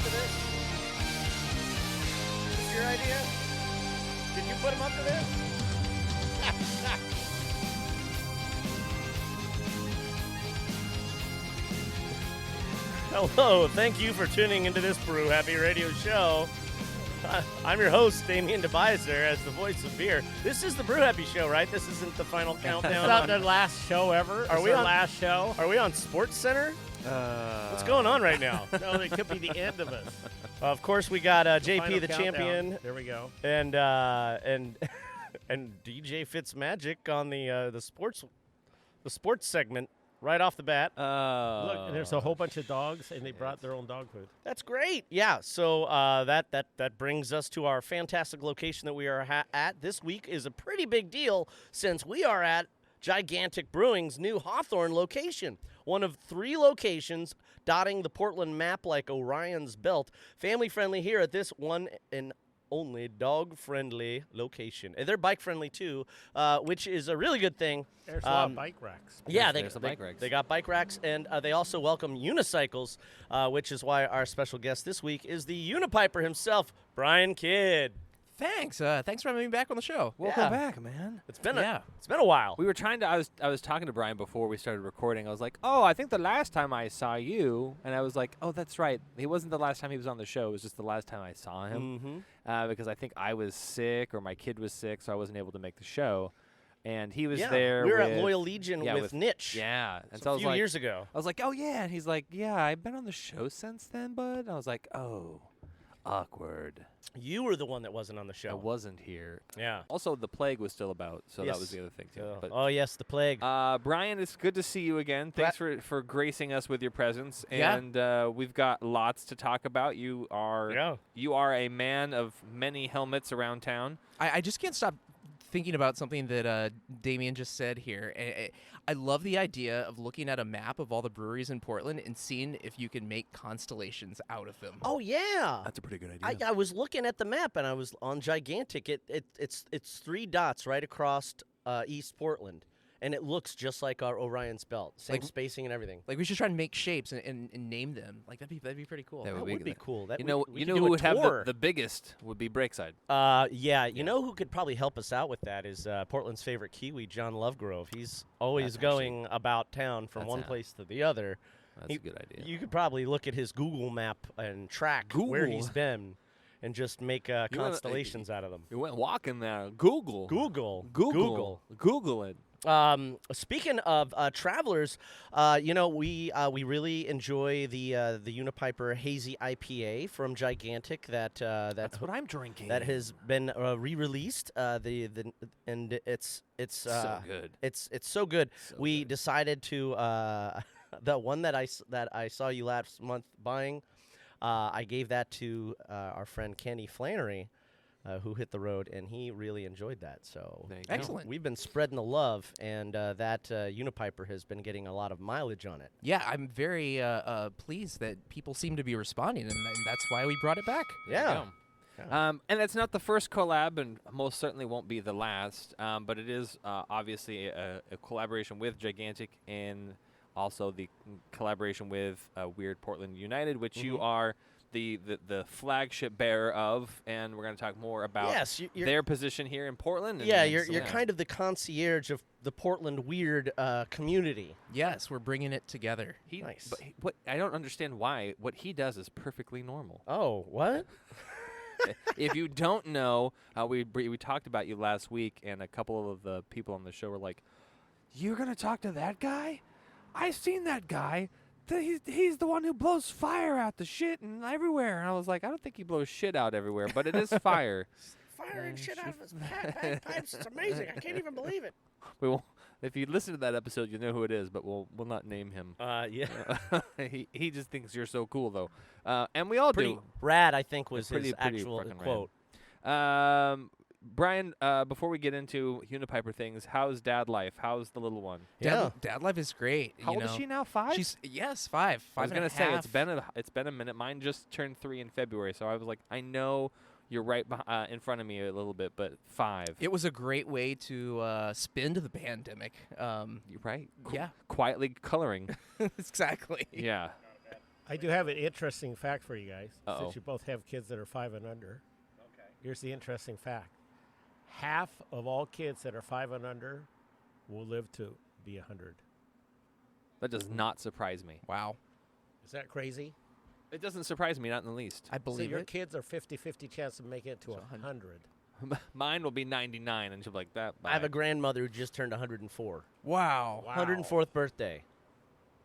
to this? Is this your idea? Did you put him up to this? Hello, thank you for tuning into this Brew Happy radio show. I'm your host, Damian as the voice of beer. This is the Brew Happy show, right? This isn't the final countdown. It's not the last show ever. Are we on last show? Are we on Sports Center? What's going on right now? No, it could be the end of us. Of course, we got JP Final the countdown. champion. There we go. And DJ Fitzmagic on the sports segment right off the bat. Look, there's a whole bunch of dogs, and they brought their own dog food. That's great. Yeah. So that brings us to our fantastic location that we are at. This week is a pretty big deal since we are at Gigantic Brewing's new Hawthorne location, one of 3 locations dotting the Portland map like Orion's belt. Family friendly here at this one and only dog-friendly location. And they're bike-friendly, too, which is a really good thing. There's a lot of bike racks. Yeah, there's some bike racks. They got bike racks, and they also welcome unicycles, which is why our special guest this week is the Unipiper himself, Brian Kidd. Thanks. Thanks for having me back on the show. Welcome back, man. It's been a while. We were trying to. I was talking to Brian before we started recording. I was like, "Oh, I think the last time I saw you," and I was like, "Oh, that's right. He wasn't the last time he was on the show. It was just the last time I saw him because I think I was sick or my kid was sick, so I wasn't able to make the show." And he was there. We were with, at Loyal Legion with Nitch. Yeah, and so I a was few like, years ago. I was like, "Oh yeah," and he's like, "Yeah, I've been on the show since then, bud." And I was like, "Oh, awkward." You were the one that wasn't on the show. I wasn't here. Yeah. Also, the plague was still about, so Yes. that was the other thing, too. But, oh, yes, the plague. Brian, it's good to see you again. Thanks for gracing us with your presence. Yeah. And we've got lots to talk about. You are a man of many helmets around town. I just can't stop thinking about something that Damian just said here. I love the idea of looking at a map of all the breweries in Portland and seeing if you can make constellations out of them. Oh, yeah. That's a pretty good idea. I was looking at the map, and I was on Gigantic. It's 3 dots right across East Portland, and it looks just like our Orion's belt. Same spacing and everything. Like, we should try and make shapes and name them. Like, that'd be pretty cool. That would be cool. You know who would have the biggest would be Breakside. You know who could probably help us out with that is Portland's favorite Kiwi, John Lovegrove. He's always going about town from one place to the other. That's a good idea. You could probably look at his Google map and track where he's been and just make constellations out of them. You went walking there. Google it. Speaking of travelers, we really enjoy the Unipiper Hazy IPA from Gigantic. That's what I'm drinking. That has been re-released. And it's so good. It's so good. So we good. decided to the one that I saw you last month buying. I gave that to our friend Kenny Flannery, who hit the road, and he really enjoyed that. So excellent. We've been spreading the love, and that Unipiper has been getting a lot of mileage on it. Yeah, I'm very pleased that people seem to be responding, and that's why we brought it back. Yeah. And it's not the first collab, and most certainly won't be the last, but it is obviously a collaboration with Gigantic and also the collaboration with Weird Portland United, which you are the flagship bearer of, and we're going to talk more about their position here in Portland. You're kind of the concierge of the Portland Weird community. Yes, we're bringing it together. Nice. But what I don't understand why what he does is perfectly normal. Oh, what? If you don't know, we talked about you last week, and a couple of the people on the show were like, "You're going to talk to that guy? I've seen that guy. He's the one who blows fire out the shit and everywhere." And I was like, I don't think he blows shit out everywhere, but it is fire. Firing shit out of his pipes. It's amazing. I can't even believe it. We will, if you listen to that episode, you know who it is, but we'll not name him. Yeah. He just thinks you're so cool, though. And we all do. Rad, I think, was Pretty his actual quote. Brian, before we get into Unipiper things, how's dad life? How's the little one? Dad life is great. How old is she now? 5? She's 5. I was gonna say it's been a minute. Mine just turned 3 in February, so I was like, I know you're right in front of me a little bit, but 5. It was a great way to spend the pandemic. You're right. Yeah, quietly coloring. exactly. Yeah. I do have an interesting fact for you guys, Uh-oh. since you both have kids that are 5 and under. Okay. Here's the interesting fact. Half of all kids that are 5 and under will live to be 100. That does not surprise me. Wow. Is that crazy? It doesn't surprise me, not in the least. I So believe your it. kids are 50-50 chance of making it to So 100. Mine will be 99, and she'll be like that. I have a bye. grandmother who just turned 104. Wow. 104th birthday.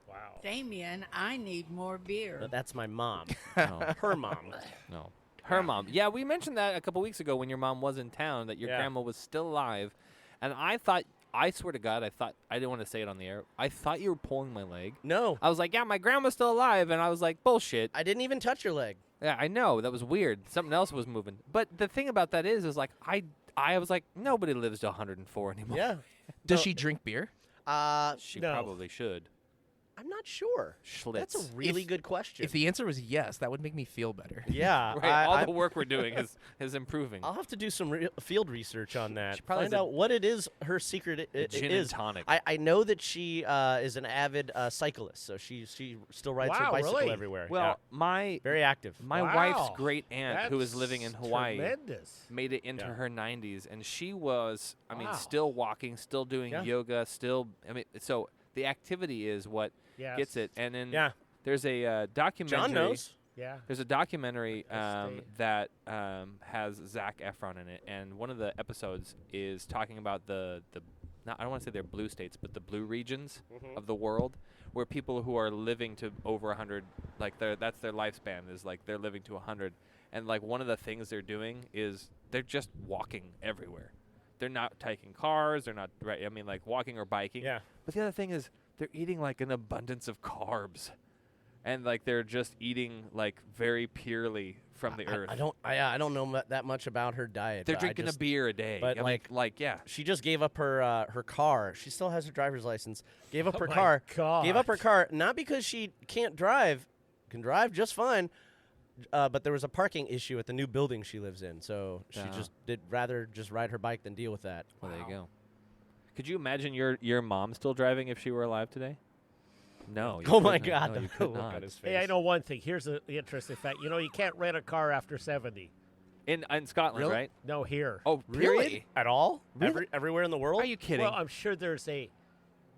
Wow. Damian, I need more beer. That's my mom. No. Her mom. No. Her mom. Yeah, we mentioned that a couple weeks ago when your mom was in town, that your Yeah. grandma was still alive. And I swear to God, I didn't want to say it on the air. I thought you were pulling my leg. No, I was like, yeah, my grandma's still alive. And I was like, bullshit. I didn't even touch your leg. Yeah, I know. That was weird. Something else was moving. But the thing about that is like, I was like, nobody lives to 104 anymore. Yeah. Does No. she drink beer? She No. probably should. I'm not sure. Schlitz. That's a really good question. If the answer was yes, that would make me feel better. yeah, Right, all I, the work we're doing is improving. I'll have to do some field research on that. She probably Find has a- out what it is. Her secret Gin and is. tonic. I know that she is an avid cyclist, so she still rides her Wow, bicycle really? everywhere. Well, Yeah. my Very active. wife's Wow. great aunt, who is living in That's Hawaii, Tremendous. made it into Yeah. her 90s, and she was, I mean, Wow. still walking, still doing Yeah. yoga, still. I mean, so the activity is what Yes. gets it. And then Yeah. there's a documentary. John knows. Yeah. There's a documentary State. that has Zac Efron in it, and one of the episodes is talking about the not, I don't want to say they're blue states, but the blue regions of the world, where people who are living to over 100, like that's their lifespan, is like they're living to 100, and like one of the things they're doing is they're just walking everywhere. They're not taking cars. They're not right. I mean, like walking or biking. Yeah. But the other thing is they're eating like an abundance of carbs, and like they're just eating like very purely from the earth. I don't know that much about her diet. They're but I drinking just- a beer a day. but I mean, yeah. She just gave up her car. She still has her driver's license. Gave up Oh her my car. God. Gave up her car not because she can't drive. Can drive just fine. But there was a parking issue at the new building she lives in, so she Yeah. just did rather just ride her bike than deal with that. Well, there you go. Could you imagine your mom still driving if she were alive today? No. you Oh my couldn't. God! No, you the could look not. on his Hey, I face. know one thing. Here's the interesting fact. You know, you can't rent a car after 70. In Scotland, Really? right? No, here. Oh, Really? period? At all? Really? Everywhere in the world? Are you kidding? Well, I'm sure there's a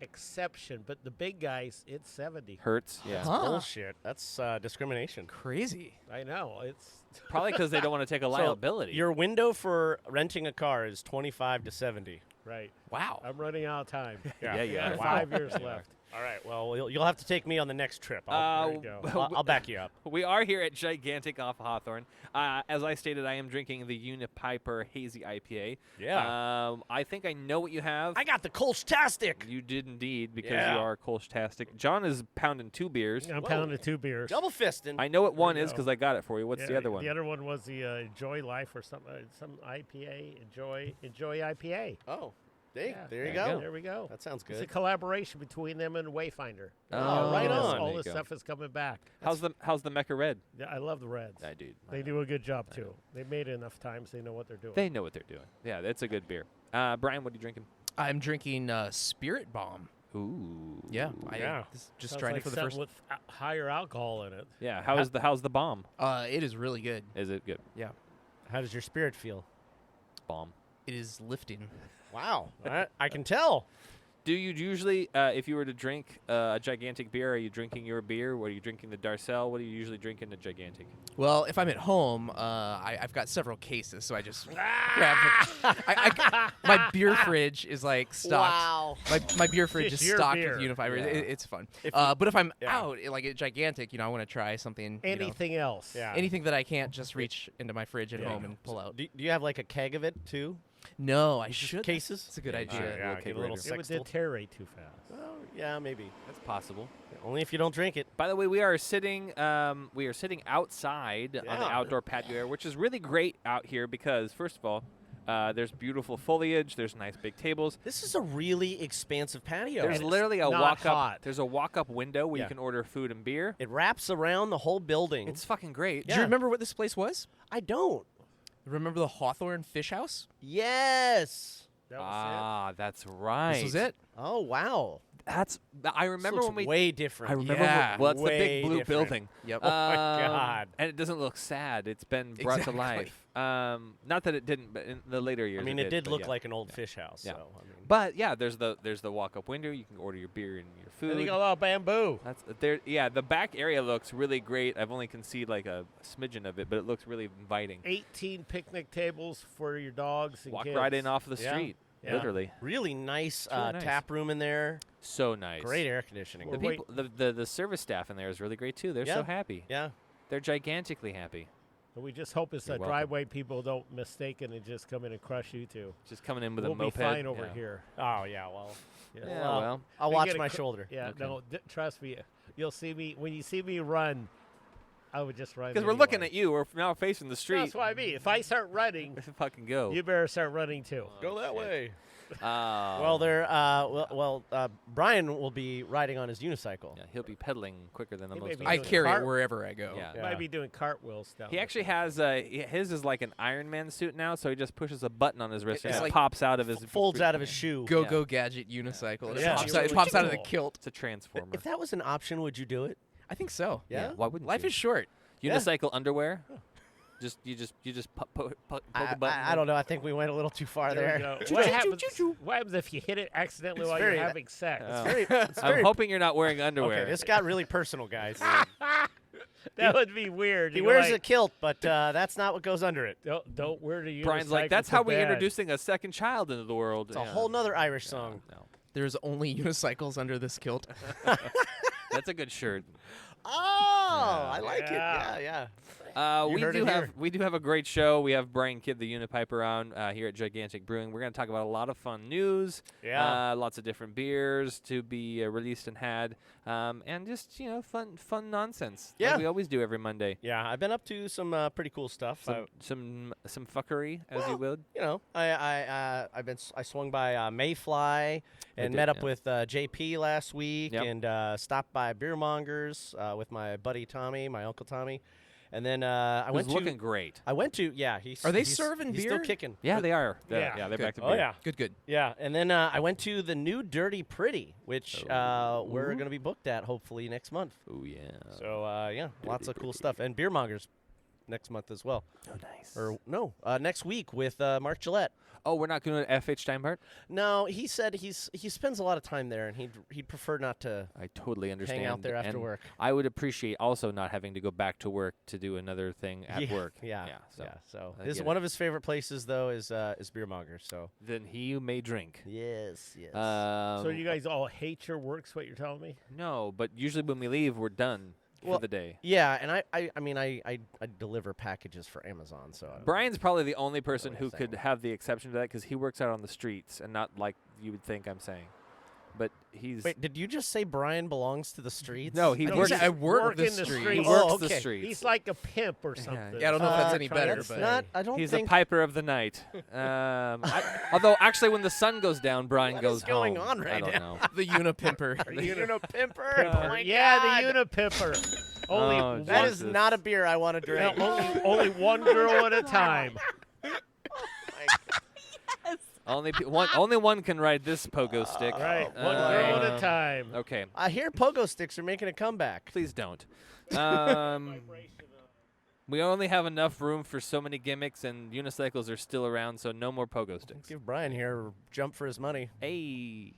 exception, but the big guys, it's 70. Hurts. Yeah. Huh. Bullshit. That's discrimination. Crazy. I know. It's Probably because they don't want to take a liability. Your window for renting a car is 25 to 70. right. Wow. I'm running out of time. Yeah, you I are. have Wow. 5 years left. All right. Well, you'll have to take me on the next trip. There you go. I'll back you up. We are here at Gigantic off Hawthorne. As I stated, I am drinking the Unipiper Hazy IPA. Yeah. I think I know what you have. I got the Kolchtastic. You did indeed, because Yeah. you are Kolchtastic. John is pounding 2 beers. I'm Whoa. pounding 2 beers. Double fisting. I know what one you is go. because I got it for you. What's Yeah, the other one? The other one was the Enjoy Life or some IPA. Enjoy IPA. Oh, Yeah. there you There you go. go. There we go. That sounds It's a good. collaboration between them and Wayfinder. Oh, right All on. All There you this go. stuff is coming back. How's the Mecca Red? Yeah, I love the Reds. I do. They do a good job too. They made it enough times. They know what they're doing. They know what they're doing. Yeah, it's a good beer. Brian, what are you drinking? I'm drinking Spirit Bomb. Ooh. Yeah. Yeah. Just Sounds trying like it for the something first. with higher alcohol in it. Yeah. How's the bomb? It is really good. Is it good? Yeah. How does your spirit feel? Bomb. It is lifting. Wow. I can tell. Do you usually, if you were to drink a Gigantic beer, are you drinking your beer? Or are you drinking the Darcel? What do you usually drink in the Gigantic? Well, if I'm at home, I've got several cases, so I just grab. My beer fridge is like stocked. Wow. My beer fridge Just is your stocked beer. with Unifiber. Yeah. It's fun. If But if I'm yeah. out, like at Gigantic, I want to try something. Anything else? Yeah. Anything that I can't just reach into my fridge at Yeah. home and pull out. Do you have like a keg of it too? No, I Just should. cases? It's a good Yeah, idea. sure. Yeah, little give a little kegerator. It would sextal. deteriorate too fast. Well, yeah, maybe. That's possible. Only if you don't drink it. By the way, we are sitting outside on the Yeah. outdoor patio area, which is really great out here because, first of all, there's beautiful foliage. There's nice big tables. This is a really expansive patio. There's And it's literally a not walk-up. hot. There's a walk-up window where Yeah. you can order food and beer. It wraps around the whole building. It's fucking great. Do you remember what this place was? I don't. Remember the Hawthorne Fish House? Yes. That was Ah, that's right. This was it. Oh, wow. I remember This when looks we. way different. I remember. Yeah. Well, it's the Way big blue different. building. Yep. Oh my God. And it doesn't look sad. It's been brought to Exactly. life. Not that it didn't, but in the later years. I mean, it did but look yeah. like an old fish house. Yeah. So I mean, But yeah, there's the walk-up window. You can order your beer and your food. And you got a lot of bamboo. That's there. Yeah, the back area looks really great. I've only can see like a smidgen of it, but it looks really inviting. 18 picnic tables for your dogs and Walk kids. right in off the Yeah. street, Yeah. literally. really nice, really nice. tap room in there. So nice. Great air conditioning. The Well, people, the service staff in there is really great too. They're Yeah. so happy. Yeah. They're gigantically happy. And we just hope it's You're the welcome. driveway people don't mistake it and just come in and crush you two. Just coming in with We'll a be moped. fine over yeah. here. Oh yeah. Well. Yeah. Yeah, Well, well. I'll We watch get a my cr- shoulder. Yeah, Okay. no, trust me. You'll see me when you see me run. I would just run. Because we're looking anyway. at you. We're now facing the street. That's what I mean. If I start running, Fucking go. you better start running too. Go that shit. way. Well, Brian will be riding on his unicycle. yeah, he'll be pedaling quicker than the He most may of be us. I doing carry it cart- wherever I go. Yeah. You might be doing cartwheels down. He the actually front. has his is like an Iron Man suit now, so he just pushes a button on his wrist It's and it like pops out of his Folds out of his shoe. Go Yeah. Go Gadget unicycle. Yeah. It pops out of the Cool. kilt. It's a transformer. If that was an option, would you do it? I think so. Yeah? Why wouldn't Life you? is short. Yeah. Unicycle underwear? You just poke a button. I don't know. I think we went a little too far There there. we go. What happens if you hit it accidentally It's while very- you're having sex? Oh. It's I'm very hoping you're not wearing underwear. okay. This got really personal, guys. That would be weird. He You're wears a like, kilt, but that's not what goes under it. Don't wear the unicycle. Brian's like, that's to how we're bed." introducing a second child into the world. It's a whole nother Irish No, song. no. There's only unicycles under this kilt. That's a good shirt. Oh, I like Yeah. it. Yeah, yeah. You We heard do it have here. we do have a great show. We have Brian Kidd, the Unipiper, on here at Gigantic Brewing. We're going to talk about a lot of fun news. Yeah. Lots of different beers to be released and had, and just fun nonsense. Yeah. like we always do every Monday. Yeah, I've been up to some pretty cool stuff. Some fuckery, as you would. I swung by Mayfly and did, met up yeah. with JP last week, Yep. and stopped by Beer Mongers with my buddy Tommy, my uncle Tommy, and then I It went was to. looking great. I went to he's Are they he's- serving he's beer? still kicking. Yeah, they are. Yeah. They're Good. back to Oh beer. yeah. Good. Yeah, and then I went to the new Dirty Pretty, which we're Ooh. going to be booked at hopefully next month. Oh yeah. So lots of cool stuff, and Beer Mongers next month as well. Oh nice. Or no, next week with Mark Gillette. Oh, we're not going to FH Steinbart? No, he said he spends a lot of time there, and he'd prefer not to I totally understand. hang out there after and work. I would appreciate also not having to go back to work to do another thing at Yeah, work. Yeah, So So I his get one it. of his favorite places though is Beer Mongers. So then he may drink. yes. So you guys all hate your works? What you're telling me? No, but usually when we leave, we're done Well, for the day. yeah, and I deliver packages for Amazon. So I don't- Brian's probably the only person what who I'm could saying. have the exception to that because he works out on the streets and not like you would think I'm saying. But he's Wait, did you just say Brian belongs to the streets? No, he No, works. he's I work work the in the streets. he streets. works Oh, the okay. streets. He's like a pimp or something. Yeah, I don't know if that's Uh, any better, that's but not. I don't He's think. a piper of the night. Although actually, when the sun goes down, Brian What goes is going home. on right I don't now? know. the Unipimper. Unipimper. Oh my Yeah, God. the Unipipper. Only Oh, one, That is Jesus. not a beer I want to drink. only one girl at a time. Only one can ride this pogo stick. Right, one girl at a Um, time. Okay, I hear pogo sticks are making a comeback. please don't. We only have enough room for so many gimmicks, and unicycles are still around, so no more pogo sticks. Give Brian here a jump for his money. Hey.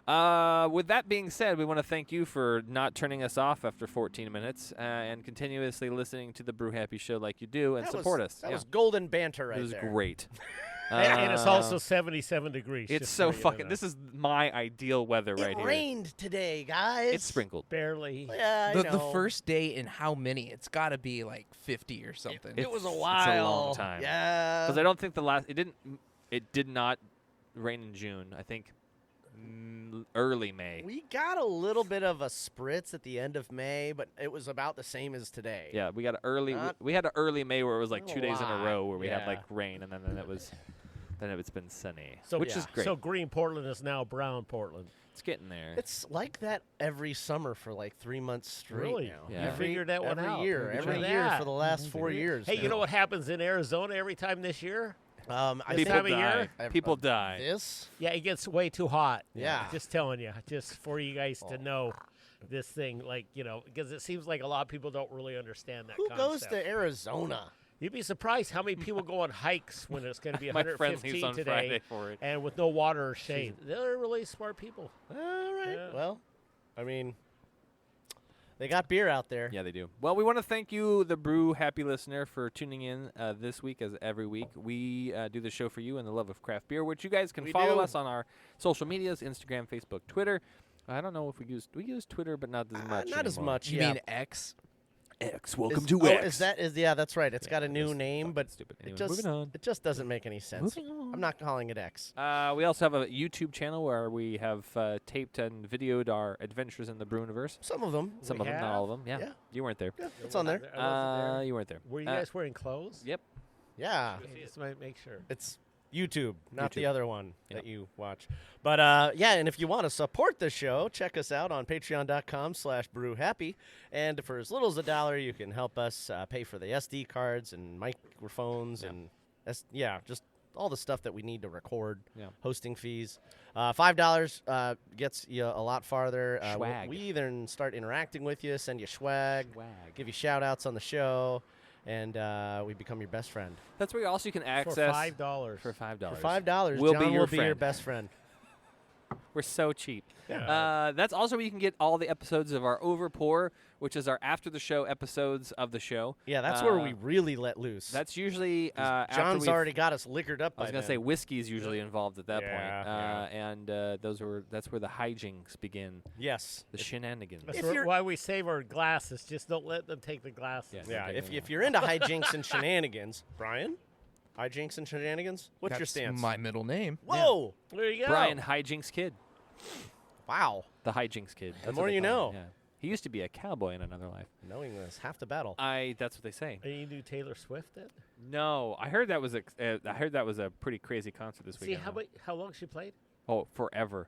With that being said, we want to thank you for not turning us off after 14 minutes and continuously listening to the Brew Happy show like you do and That support was, us. That Yeah. was golden banter right It was there. great. And it's Uh, also 77 degrees. It's just so so you fucking. know. This is my ideal weather It right here. rained today, guys. It's sprinkled. barely. Yeah, I the know. first day in how many? It's got to be like 50 or something. It was a It's while. a long time. Yeah. Because I don't think it did not rain in June. I think early May. We got a little bit of a spritz at the end of May, but it was about the same as today. Yeah, we got an early. Not- We had an early May where it was like Not 2 a days in a lot. row where we had Yeah. like rain, and then it's been sunny, So, which is great. So green Portland is now brown Portland. It's getting there. It's like that every summer for like 3 months straight Really? now. Yeah. You figured that one every out. year, Look at every that. year for the last 4 years. Hey, now. you know what happens in Arizona every time this year? I This think time of year? People die. this. Yeah, it gets way too hot. Yeah. Just telling you, just for you guys to know this thing, like, because it seems like a lot of people don't really understand that Who goes concept. to Arizona? You'd be surprised how many people go on hikes when it's going to be My friend leaves 115 on today Friday for it. and with no water or shade. They're really smart people. All right. Yeah. Well, I mean, they got beer out there. Yeah, they do. Well, we want to thank you, the Brew Happy listener, for tuning in this week as every week. We do the show for you and the love of craft beer, which you guys can We follow do. us on our social medias, Instagram, Facebook, Twitter. I don't know if we use Twitter, but not as much. Not as anymore. much. You yeah. mean X? X. Yeah, that's right. It's Yeah, got a that new is name, fucking but stupid. it Anyway, just moving on. it just doesn't make any sense. Moving on. I'm not calling it X. We also have a YouTube channel where we have taped and videoed our adventures in the Brew-universe. Some of them. Some We of them, not have? all of them. Yeah, Yeah. you weren't there. Yeah, it's on there. I wasn't You weren't there. there. Were you Uh, guys wearing clothes? Yep. Yeah. Okay, just might make sure. It's YouTube, not the YouTube. other one Yep. that you watch. But yeah, and if you want to support the show, check us out on patreon.com/brewhappy. And for as little as $1, you can help us pay for the SD cards and microphones Yeah. and just all the stuff that we need to record. Yeah. Hosting fees. $5 gets you a lot farther. Swag. We either start interacting with you, send you swag, Swag. give you shout outs on the show, and we become your best friend. That's where also you can For access $5. for $5. For $5, We'll John be your will be your friend. best friend. We're so cheap. Yeah. That's also where you can get all the episodes of our Overpour, which is our after the show episodes of the show. Yeah, that's where we really let loose. That's usually after John's we've- already got us liquored up I was by gonna then. say whiskey's usually involved at that Yeah, point, and that's where the hijinks begin, Yes. the shenanigans. That's if where- you're- why we save our glasses. Just don't let them take the glasses. Yeah. Yeah, Okay, if, yeah. if you're into hijinks and shenanigans, Brian, hijinks and shenanigans, what's your That's stance? my middle name. Whoa! There you go. Brian Hijinks Kid, Wow. the Hijinks Kid. That's more what they you call him, know. Yeah. He used to be a cowboy in another life. Knowing this, half the battle. That's what they say. Are you do Taylor Swift then? No, I heard that was a pretty crazy concert this See weekend. how long she played? Oh, forever.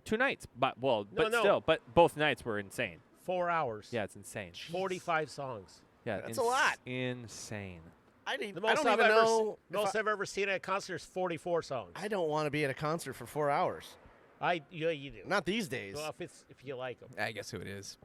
2 nights, but No. still, both nights were insane. 4 hours. Yeah, it's insane. 45 songs. Yeah, That's a lot. Insane. I The don't most even I've ever know. if most I've ever seen at a concert is 44 songs. I don't want to be at a concert for 4 hours. Yeah, you do. Not these days. Well, if you like them. I guess who it is.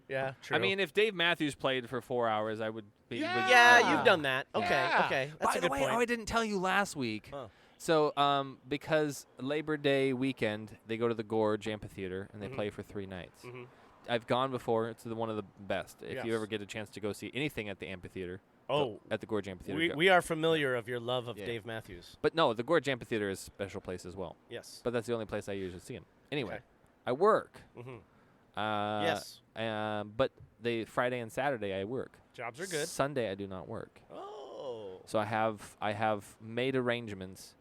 Yeah, true. I mean, if Dave Matthews played for 4 hours, I would be. Yeah. yeah, you've done that. Okay, Yeah. okay. That's By a the good way, point. I didn't tell you last week. Huh. So, because Labor Day weekend, they go to the Gorge Amphitheater and they Mhm. play for 3 nights. Mhm. I've gone before. It's one of the best. If you Yes. ever get a chance to go see anything at the amphitheater, Oh, at the Gorge Amphitheater. we, go. we are familiar of your love of Yeah. Dave Matthews. But no, the Gorge Amphitheater is a special place as well. Yes. But that's the only place I usually see him. Anyway, Okay. I work. Mm-hmm. Yes. But the Friday and Saturday I work. Jobs are good. Sunday I do not work. Oh. So I have made arrangements.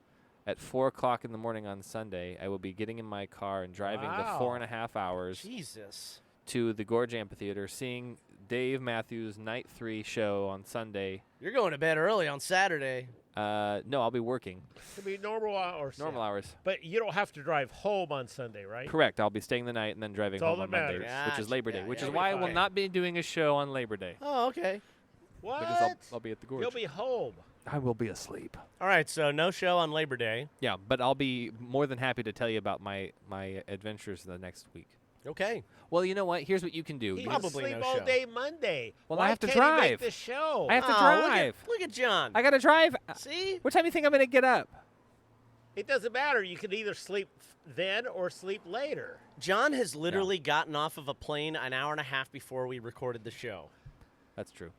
At 4:00 in the morning on Sunday, I will be getting in my car and driving the Wow. 4.5 hours Jesus. to the Gorge Amphitheater, seeing Dave Matthews' Night 3 show on Sunday. You're going to bed early on Saturday. No, I'll be working. Could be normal hours. Normal hours. But you don't have to drive home on Sunday, right? Correct. I'll be staying the night and then driving That's all home on that Monday, matters. which is Gotcha. Labor Day, Yeah, which yeah, is you'll why be I will fine. not be doing a show on Labor Day. Oh, okay. What? Because I'll be at the Gorge. You'll be home. I will be asleep. All right, so no show on Labor Day. Yeah, but I'll be more than happy to tell you about my adventures the next week. Okay. Well, you know what? Here's what you can do. He You- can Probably sleep no all show. day Monday. Well, Why I have to can't he make drive. the show? I have to Oh, drive. Look at John. I got to drive. See? What time do you think I'm going to get up? It doesn't matter. You can either sleep then or sleep later. John has literally gotten off of a plane an hour and a half before we recorded the show. That's true.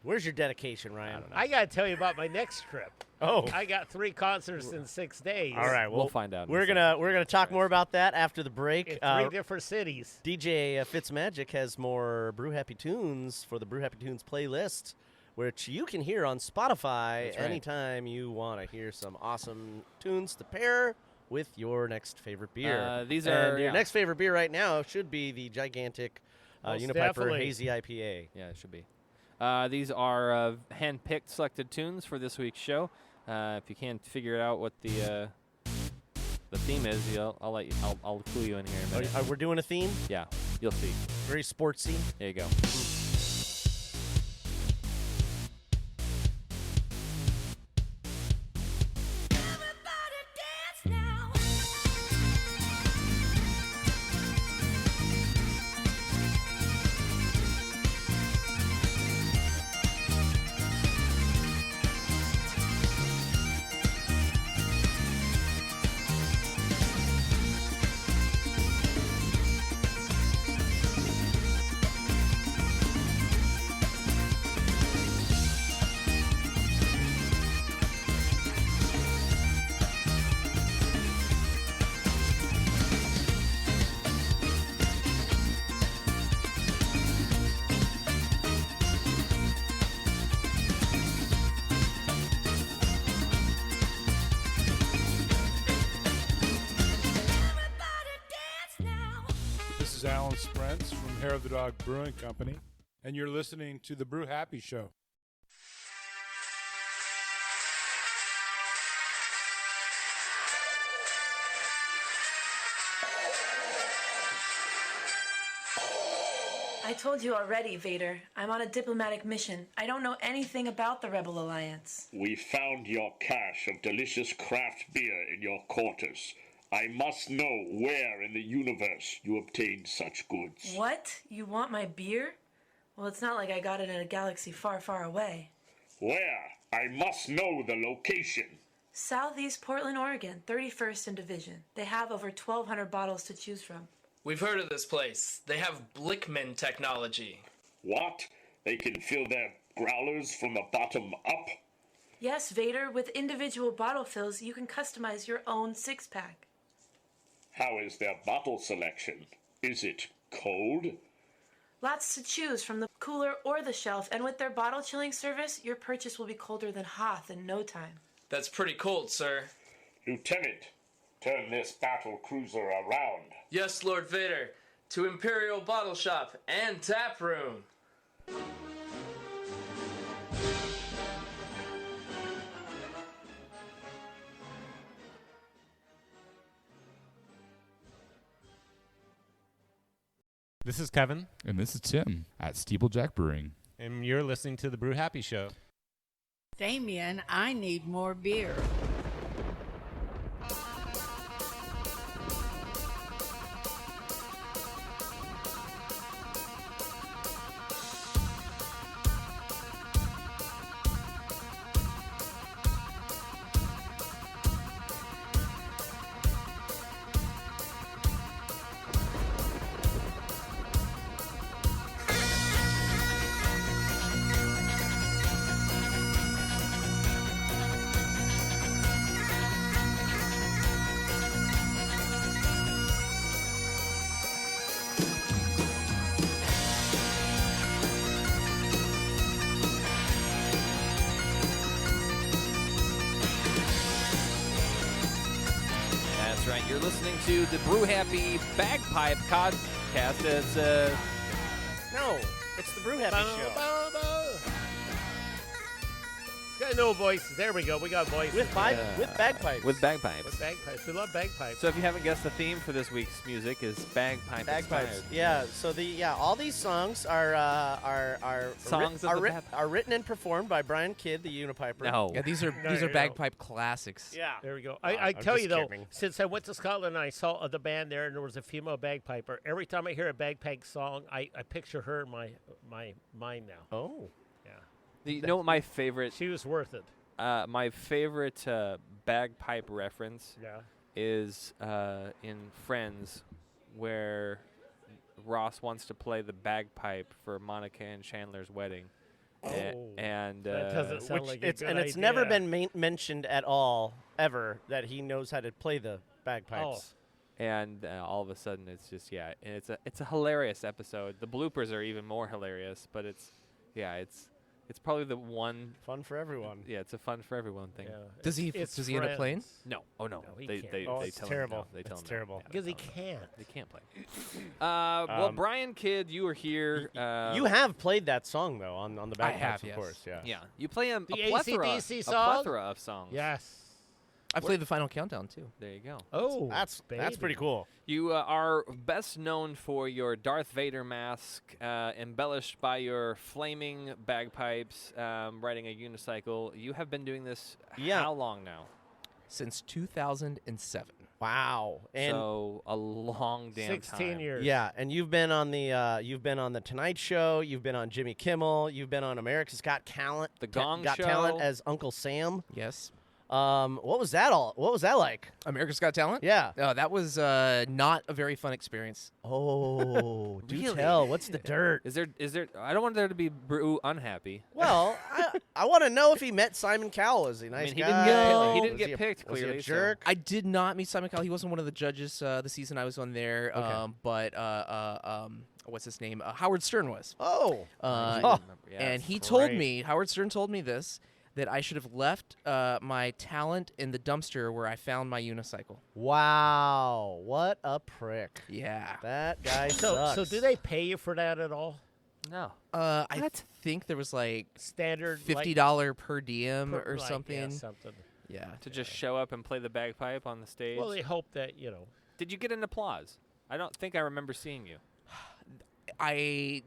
Where's your dedication, Ryan? I got to tell you about my next trip. Oh. I got 3 concerts in 6 days. All right, We'll find out in a We're gonna talk more about that after the break. In 3 different cities. DJ Fitzmagic has more Brew Happy tunes for the Brew Happy Tunes playlist, which you can hear on Spotify That's right. anytime you want to hear some awesome tunes to pair with your next favorite beer. These and are- your yeah. next favorite beer right now should be the Gigantic Most Unipiper definitely. Hazy IPA. Yeah, it should be. These are hand-picked, selected tunes for this week's show. If you can't figure out what the theme is, I'll let you. I'll clue you in here in a minute. We're doing a theme, Yeah, you'll see. very sportsy. There you go. is Alan Sprentz from Hair of the Dog Brewing Company, and you're listening to the Brew Happy Show. I told you already, Vader. I'm on a diplomatic mission. I don't know anything about the Rebel Alliance. We found your cache of delicious craft beer in your quarters. I must know where in the universe you obtained such goods. What? You want my beer? Well, it's not like I got it in a galaxy far, far away. Where? I must know the location. Southeast Portland, Oregon, 31st and Division. They have over 1,200 bottles to choose from. We've heard of this place. They have Blickman technology. What? They can fill their growlers from the bottom up? Yes, Vader, with individual bottle fills, you can customize your own six-pack. How is their bottle selection? Is it cold? Lots to choose from the cooler or the shelf, and with their bottle chilling service, your purchase will be colder than Hoth in no time. That's pretty cold, sir. Lieutenant, turn this battle cruiser around. Yes, Lord Vader. To Imperial Bottle Shop and Tap Room. This is Kevin. And this is Tim at Steeplejack Brewing. And you're listening to the Brew Happy Show. Damian, I need more beer. Right, you're listening to the Brew Happy Bagpipe Podcast. It's No, it's the Brew Happy Show. It's got no voices. There we go. We got voices. With bagpipes. with bagpipes. With bagpipes. We love bagpipes. So if you haven't guessed, the theme for this week's music is bagpipe Bagpipes. inspired. Yeah. So all these songs are Songs of the are written and performed by Brian Kidd, the Unipiper. No. Yeah, these are bagpipe classics. Yeah. There we go. Oh, I I'm tell just you, though, kidding. since I went to Scotland and I saw the band there and there was a female bagpiper, every time I hear a bagpipe song, I picture her in my mind now. Oh. Yeah. You know what my favorite She was worth it. my favorite bagpipe reference Yeah. is in Friends, where Ross wants to play the bagpipe for Monica and Chandler's wedding. And that doesn't sound like a good it's idea. never been mentioned at all ever that he knows how to play the bagpipes. and all of a sudden it's just and it's a hilarious episode. The bloopers are even more hilarious, but it's probably the one Fun for everyone. Yeah, it's a fun for everyone thing. Yeah. Does he end up playing? No. Oh no. he They can't. they Oh, they it's tell terrible. him no. They tell It's him terrible. No. Because he They tell him can't. They can't play. Well, Brian Kidd, you were here. You have played that song though on the bagpipes, have, of yes. course. Yeah. Yeah, you play a The plethora, AC/DC a song? plethora of songs. Yes. I played the Final Countdown too. There you go. Oh, That's baby. pretty cool. You are best known for your Darth Vader mask, embellished by your flaming bagpipes, riding a unicycle. You have been doing this how long now? Since 2007. Wow. And So a long damn 16 time. years. yeah, and you've been on the Tonight Show, you've been on Jimmy Kimmel, you've been on America's Got Talent, The Gong Got Show. Talent as Uncle Sam. Yes. What was that like? America's Got Talent? Yeah. That was not a very fun experience. Oh, do Really? tell. What's the dirt? Is there? I don't want there to be Brew unhappy. Well, I want to know if he met Simon Cowell. Is he a nice he guy? didn't get Was picked, Was he clearly, a so- jerk? I did not meet Simon Cowell. He wasn't one of the judges the season I was on there. Okay. But what's his name? Howard Stern was. Oh. I Uh, remember. Yeah, and it's he great. told me, Howard Stern told me this, that I should have left my talent in the dumpster where I found my unicycle. Wow, what a prick. Yeah. That guy So sucks. do they pay you for that at all? No. I think there was like Standard $50 per diem per- or like, something. Yeah, something. Yeah. To just show up and play the bagpipe on the stage. Well, they hope that Did you get an applause? I don't think I remember seeing you. I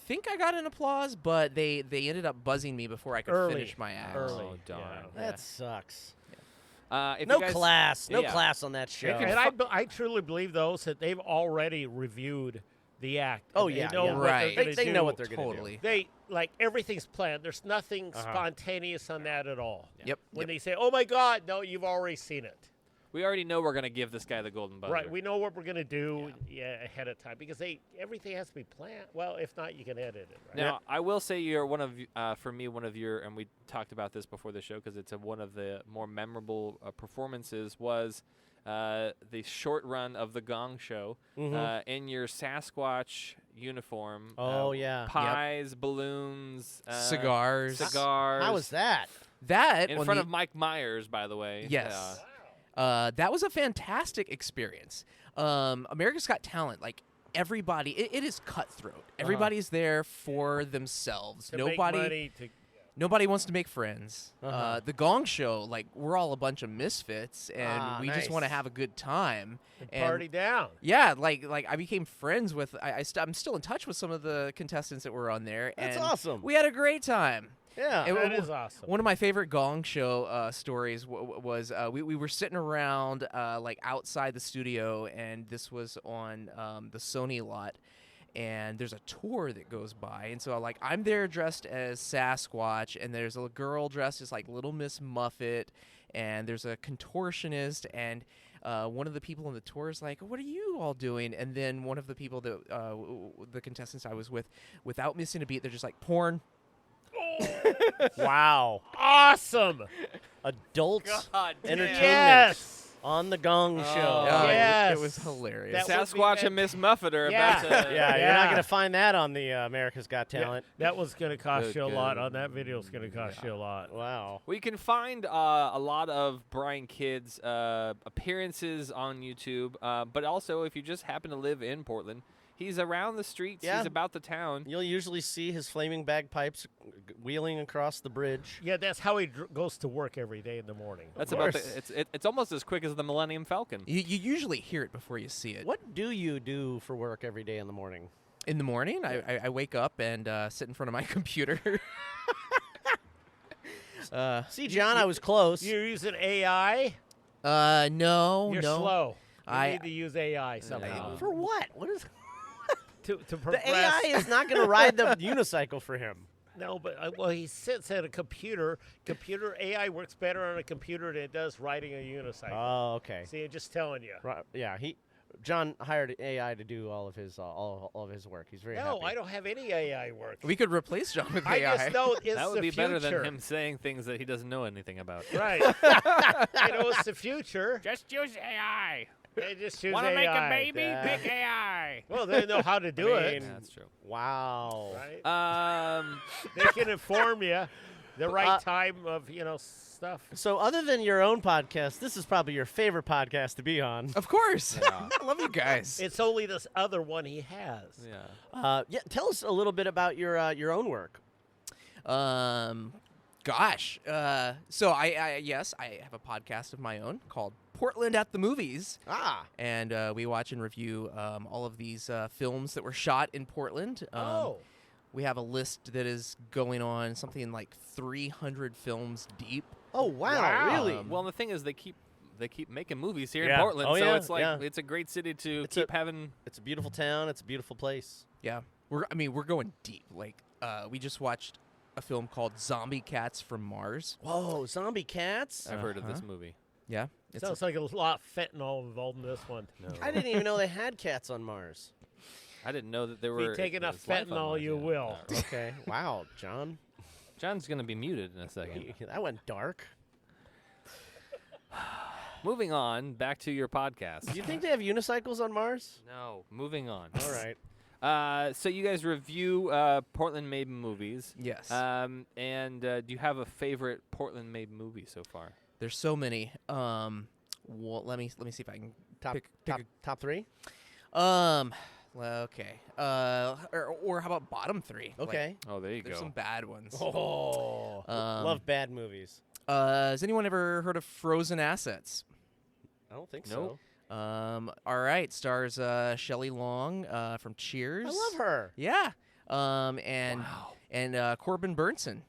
think I got an applause, but they ended up buzzing me before I could finish my act. Early. Oh, darn. That sucks. If No you guys- class. No Yeah. class on that show. And I truly believe those that they've already reviewed the act. Oh, and yeah, they know yeah. what Right. they're gonna They do. know what they're going to Totally. They like everything's planned. There's nothing Uh-huh. spontaneous on that at all. Yep. When they say, "Oh my God," no, you've already seen it. We already know we're going to give this guy the golden buzzer. Right. We know what we're gonna do ahead of time because everything has to be planned. Well, if not, you can edit it. Right? Now, I will say you're one of, for me, one of your, and we talked about this before the show because it's one of the more memorable performances was the short run of the Gong Show in your Sasquatch uniform. Oh, yeah. Pies, balloons, Cigars. Cigars. How was that? That In on front the- of Mike Myers, by the way. Yes. That was a fantastic experience. America's Got Talent, like everybody, it is cutthroat. Everybody's there for themselves. To make money, Nobody wants to make friends. Uh-huh. The Gong Show, like we're all a bunch of misfits, and we just want to nice. have a good time and party down. Yeah, like I became friends with. I'm still in touch with some of the contestants that were on there. That's and awesome. We had a great time. Yeah. And That is awesome. One of my favorite Gong Show stories was we were sitting around like outside the studio, and this was on the Sony lot. And there's a tour that goes by, and so I'm there dressed as Sasquatch, and there's a girl dressed as like Little Miss Muffet, and there's a contortionist, and one of the people on the tour is like, "What are you all doing?" And then one of the people that the contestants I was with, without missing a beat, they're just like, "Porn." Wow. Awesome. Adult God damn. entertainment Yes. on the Gong Show. Oh, Yes. it was hilarious. That would be Sasquatch and Miss Muffet are Yeah. about to. Yeah, you're not going to find that on the America's Got Yeah, Talent. that was going to cost Good, you a good. lot. On that video, it's going to cost you a lot. Wow. We can find a lot of Brian Kidd's appearances on YouTube, but also if you just happen to live in Portland, he's around the streets. Yeah. He's about the town. You'll usually see his flaming bagpipes wheeling across the bridge. Yeah, that's how he goes to work every day in the morning. That's Of about course. it's almost as quick as the Millennium Falcon. You usually hear it before you see it. What do you do for work every day in the morning? In the morning, I wake up and sit in front of my computer. See, John, I was close. You're using AI? No, You're no. slow. You I- need to use AI somehow. For what? What is To the progress. AI is not going to ride the unicycle for him. No, but well, he sits at a computer. Computer AI works better on a computer than it does riding a unicycle. Oh, okay. See, I'm just telling you. Right, yeah, John hired AI to do all of his work. He's very No, happy. I don't have any AI work. We could replace John with I AI. just know it's That would the be future. better than him saying things that he doesn't know anything about. Right. It's the future. Just use AI. They just use Want to make a AI. baby? Yeah. Pick AI. Well, they know how to do it. mean, That's true. Wow. Right? Um, They can inform you the right time of, stuff. So, other than your own podcast, this is probably your favorite podcast to be on. Of course. Yeah. I love you guys. It's only this other one he has. yeah. Yeah, tell us a little bit about your own work. Gosh. So I have a podcast of my own called Portland at the Movies. Ah. And we watch and review all of these films that were shot in Portland. We have a list that is going on something like 300 films deep. Oh wow, really? Well, the thing is, they keep making movies here Yeah. in Portland, Oh, so yeah, it's like yeah. it's a great city to It's keep having. It's a beautiful town. It's a beautiful place. Yeah. We're going deep. Like we just watched a film called Zombie Cats from Mars. Whoa, zombie cats? I've heard of this movie. Yeah. It's Sounds like a lot of fentanyl involved in this one. I didn't even know they had cats on Mars. I didn't know that there If were. you take enough there's life on fentanyl, Mars, you yeah. will. Okay. Wow, John. John's gonna be muted in a second. That went dark. Moving on, back to your podcast. Do you think they have unicycles on Mars? No, moving on. All right. So you guys review Portland-made movies. Yes. And do you have a favorite Portland-made movie so far? There's so many. Well, let me see if I can pick top three. Well, okay. Or how about bottom three? Okay. Oh, there you There's go. some bad ones. Oh, love bad movies. Has anyone ever heard of Frozen Assets? I don't think Nope. so. All right. Stars Shelley Long from Cheers. I love her. Yeah. And Corbin Burnson.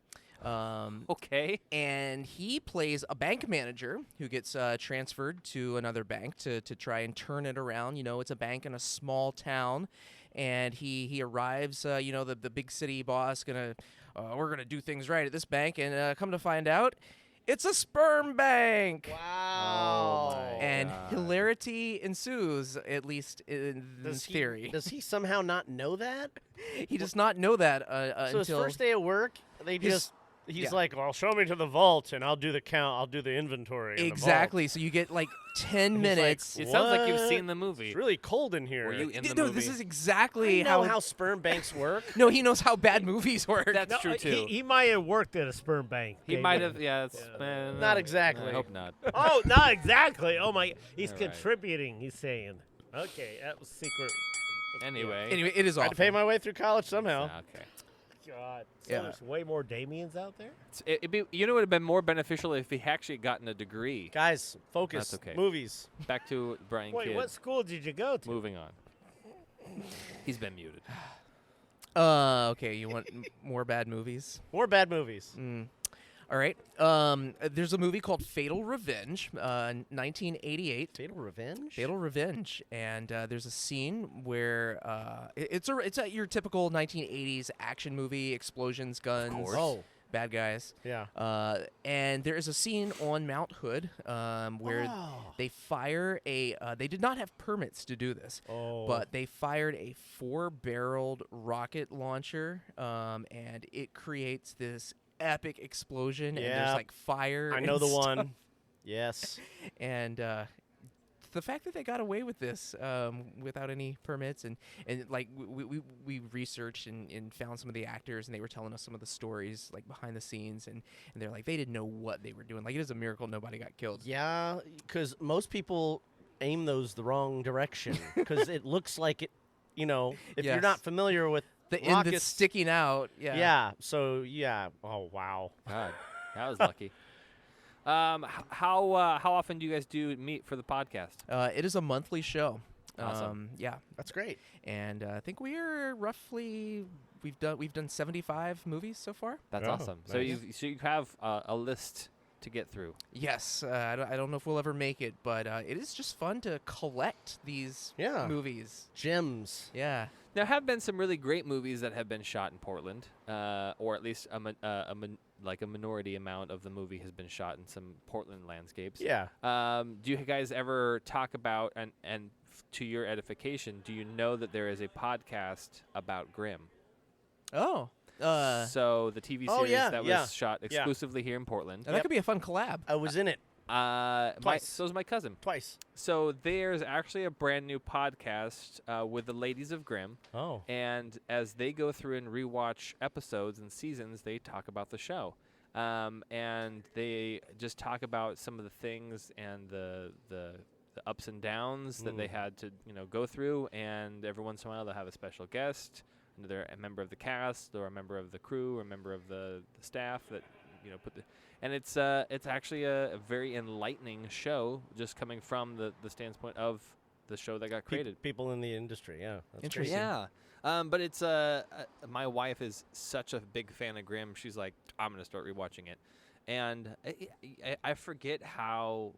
Okay. And he plays a bank manager who gets transferred to another bank to try and turn it around. You know, it's a bank in a small town, and he arrives. The big city boss we're gonna do things right at this bank, and come to find out, it's a sperm bank. Wow. Oh my And God. hilarity ensues, at least in theory. Does he somehow not know that? He does not know that So until his first day at work, he's like, well, show me to the vault and I'll do the count. I'll do the inventory. in the exactly. So you get like 10 vault. minutes. It sounds like you've What? seen the movie. It's really cold in here. Were you in the No, movie? this is exactly I know how sperm banks work. No, he knows how bad movies work. That's true too. He might have worked at a sperm bank. He maybe. might have. Yeah. Not exactly. I hope not. Oh, not exactly. Oh my, he's All right. contributing. He's saying. Okay, that was secret. Anyway. Anyway, it is I had to awful. pay my way through college somehow. Okay. God, so Yeah. there's way more Damians out there. It would have been more beneficial if he actually gotten a degree. Guys, focus. That's okay. Movies. Back to Brian Wait, Kidd. what school did you go to? Moving on. He's been muted. Okay, you want more bad movies? More bad movies. All right. There's a movie called Fatal Revenge, 1988. Fatal Revenge? Fatal Revenge, and there's a scene where it's your typical 1980s action movie: explosions, guns, course. Oh. bad guys. Yeah. And there is a scene on Mount Hood where they fire they did not have permits to do this, but they fired a 4-barreled rocket launcher, and it creates this epic explosion, and there's like fire. I know and the stuff. one. Yes. And the fact that they got away with this without any permits, and like we researched and found some of the actors, and they were telling us some of the stories like behind the scenes, and they're like they didn't know what they were doing. Like, it is a miracle nobody got killed. Yeah, because most people aim those the wrong direction because it looks like it. You know, if you're Yes. not familiar with The end rockets, that's sticking out. Yeah. Yeah. So yeah. Oh wow. God, that was lucky. How often do you guys meet for the podcast? It is a monthly show. Awesome. Yeah. That's great. And I think we are roughly we've done 75 movies so far. That's Oh, awesome. So nice. you have a list to get through. Yes, I don't know if we'll ever make it, but it is just fun to collect these movies. Gems. Yeah. There have been some really great movies that have been shot in Portland, or at least a minority amount of the movie has been shot in some Portland landscapes. Yeah. Do you guys ever talk about, and to your edification, do you know that there is a podcast about Grimm? Oh. So the TV series that was shot exclusively here in Portland. That could be a fun collab. I was in it. So is my cousin. Twice. So there's actually a brand new podcast with the ladies of Grimm. Oh. And as they go through and rewatch episodes and seasons, they talk about the show. And they just talk about some of the things and the ups and downs that they had to go through. And every once in a while they'll have a special guest, either a member of the cast or a member of the crew or a member of the staff that put the. And it's actually a very enlightening show, just coming from the standpoint of the show that got created. People in the industry, yeah. That's Interesting. Yeah. But it's my wife is such a big fan of Grimm. She's like, I'm gonna start rewatching it, and I forget how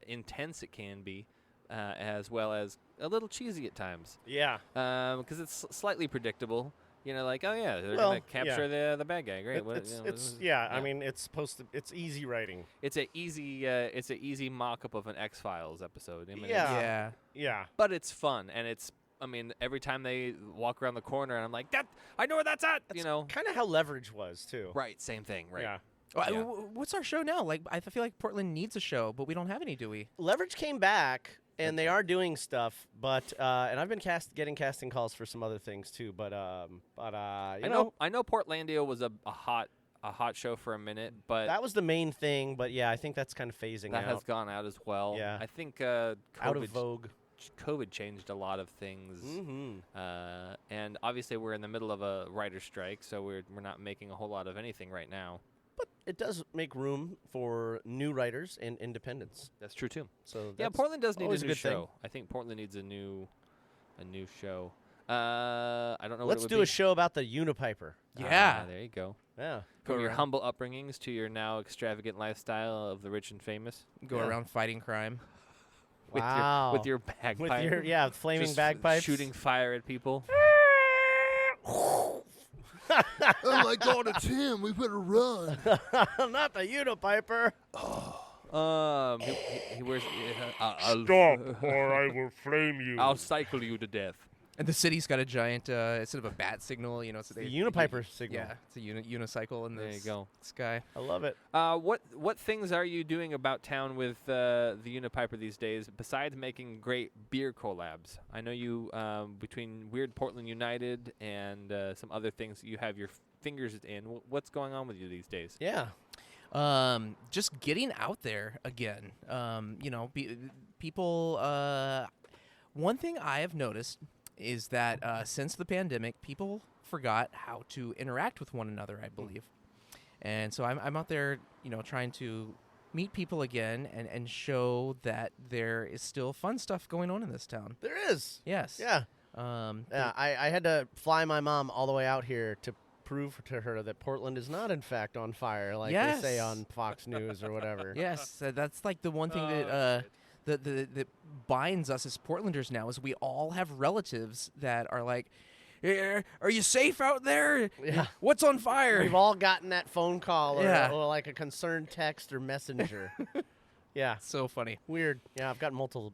intense it can be, as well as a little cheesy at times. Yeah. Because it's slightly predictable. Like, oh yeah, they're Well, gonna capture the bad guy. Great. I mean, it's supposed to. It's easy writing. It's a easy mock-up of an X-Files episode. I mean, Yeah. But it's fun, and every time they walk around the corner, and I'm like, I know where that's at. That's kind of how Leverage was too. Right. Same thing. Right. Yeah. Well, Yeah. what's our show now? Like, I feel like Portland needs a show, but we don't have any, do we? Leverage came back And they are doing stuff, but and I've been getting casting calls for some other things too. But I know Portlandia was a hot show for a minute, but that was the main thing. But yeah, I think that's kind of phasing that out. has gone out as well. Yeah. I think out of vogue. COVID changed a lot of things, and obviously we're in the middle of a writer's strike, so we're not making a whole lot of anything right now. But it does make room for new writers and independents. That's true too. So yeah, Portland does need a new good show. thing. I think Portland needs a new show. I don't know. Let's what it do would a be. show about the Unipiper. Yeah. There you go. Yeah. From your humble upbringings to your now extravagant lifestyle of the rich and famous. Go around fighting crime. Wow. With your bagpipe. With your flaming Just bagpipes. shooting fire at people. Oh my God, it's him. We better run. Not the Unipiper. He wears. Stop, or I will flame you. I'll cycle you to death. And the city's got a giant, instead of a bat signal, it's the Unipiper signal. Yeah, it's a unicycle in There the you go. sky. I love it. What things are you doing about town with the Unipiper these days, besides making great beer collabs? I know you, between Weird Portland United and some other things, you have your fingers in. What's going on with you these days? Yeah. Just getting out there again. People. One thing I have noticed is that since the pandemic, people forgot how to interact with one another, I believe. And so I'm out there, trying to meet people again and show that there is still fun stuff going on in this town. There is. Yes. Yeah. I had to fly my mom all the way out here to prove to her that Portland is not, in fact, on fire, like they say on Fox News or whatever. Yes, that's like the one thing that binds us as Portlanders now is we all have relatives that are like, are you safe out there? Yeah. What's on fire? We've all gotten that phone call Yeah. or like a concerned text or messenger. Yeah. So funny. Weird. Yeah, I've got multiple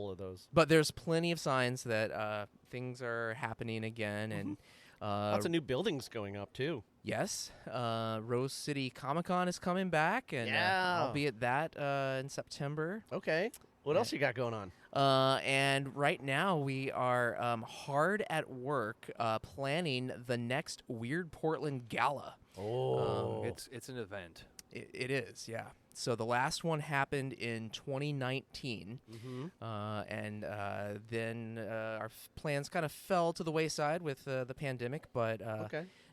of those. But there's plenty of signs that things are happening again, and lots of new buildings going up too. Yes, Rose City Comic-Con is coming back, and I'll be at that in September. Okay. What else you got going on? And right now we are hard at work planning the next Weird Portland Gala. Oh. It's an event. It is, yeah. So the last one happened in 2019, and then our plans kind of fell to the wayside with the pandemic. But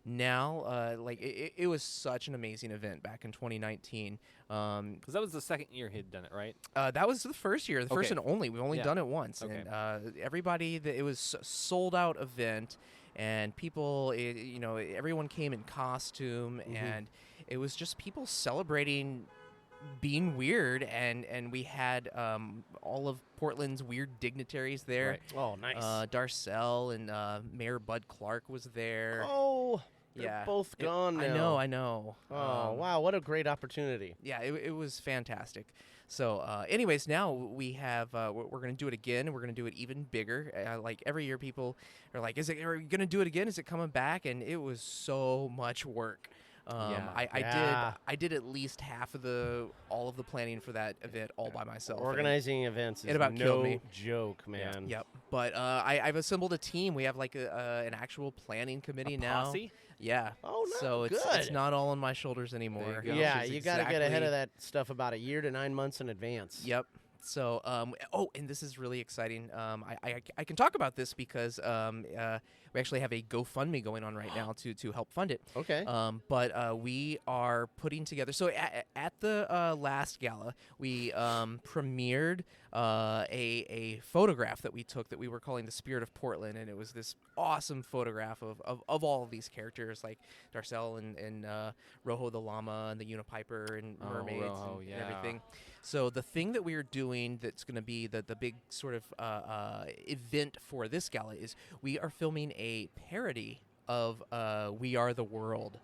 now, it was such an amazing event back in 2019. Because that was the second year he'd done it, right? That was the first year, the first and only. We've only done it once, Okay. and everybody. It was a sold-out event, and people, everyone came in costume, and it was just people celebrating being weird, and we had all of Portland's weird dignitaries there. Right. Oh, nice. Darcel and Mayor Bud Clark was there. Oh, they're both gone now. I know. Oh, wow, what a great opportunity. Yeah, it was fantastic. So, anyways, now we have we're going to do it again, and we're going to do it even bigger. Like every year, people are like, are we going to do it again? Is it coming back? And it was so much work. I did at least half of all of the planning for that event all by myself. Organizing events is about killed me. Joke, man. Yep. But I've assembled a team. We have like an actual planning committee now. Posse? Yeah. Oh, no, so good. it's not all on my shoulders anymore. There you go. Yeah, you got to get ahead of that stuff about a year to 9 months in advance. Yep. So, and this is really exciting. I can talk about this because we actually have a GoFundMe going on right now to help fund it. Okay. But we are putting together. So at the last gala, we premiered a photograph that we took that we were calling the Spirit of Portland, and it was this awesome photograph of all of these characters like Darcel and Rojo the Llama and the Unipiper and mermaids Rojo, and everything. So the thing that we are doing that's going to be the big sort of event for this gala is we are filming a parody of We Are the World.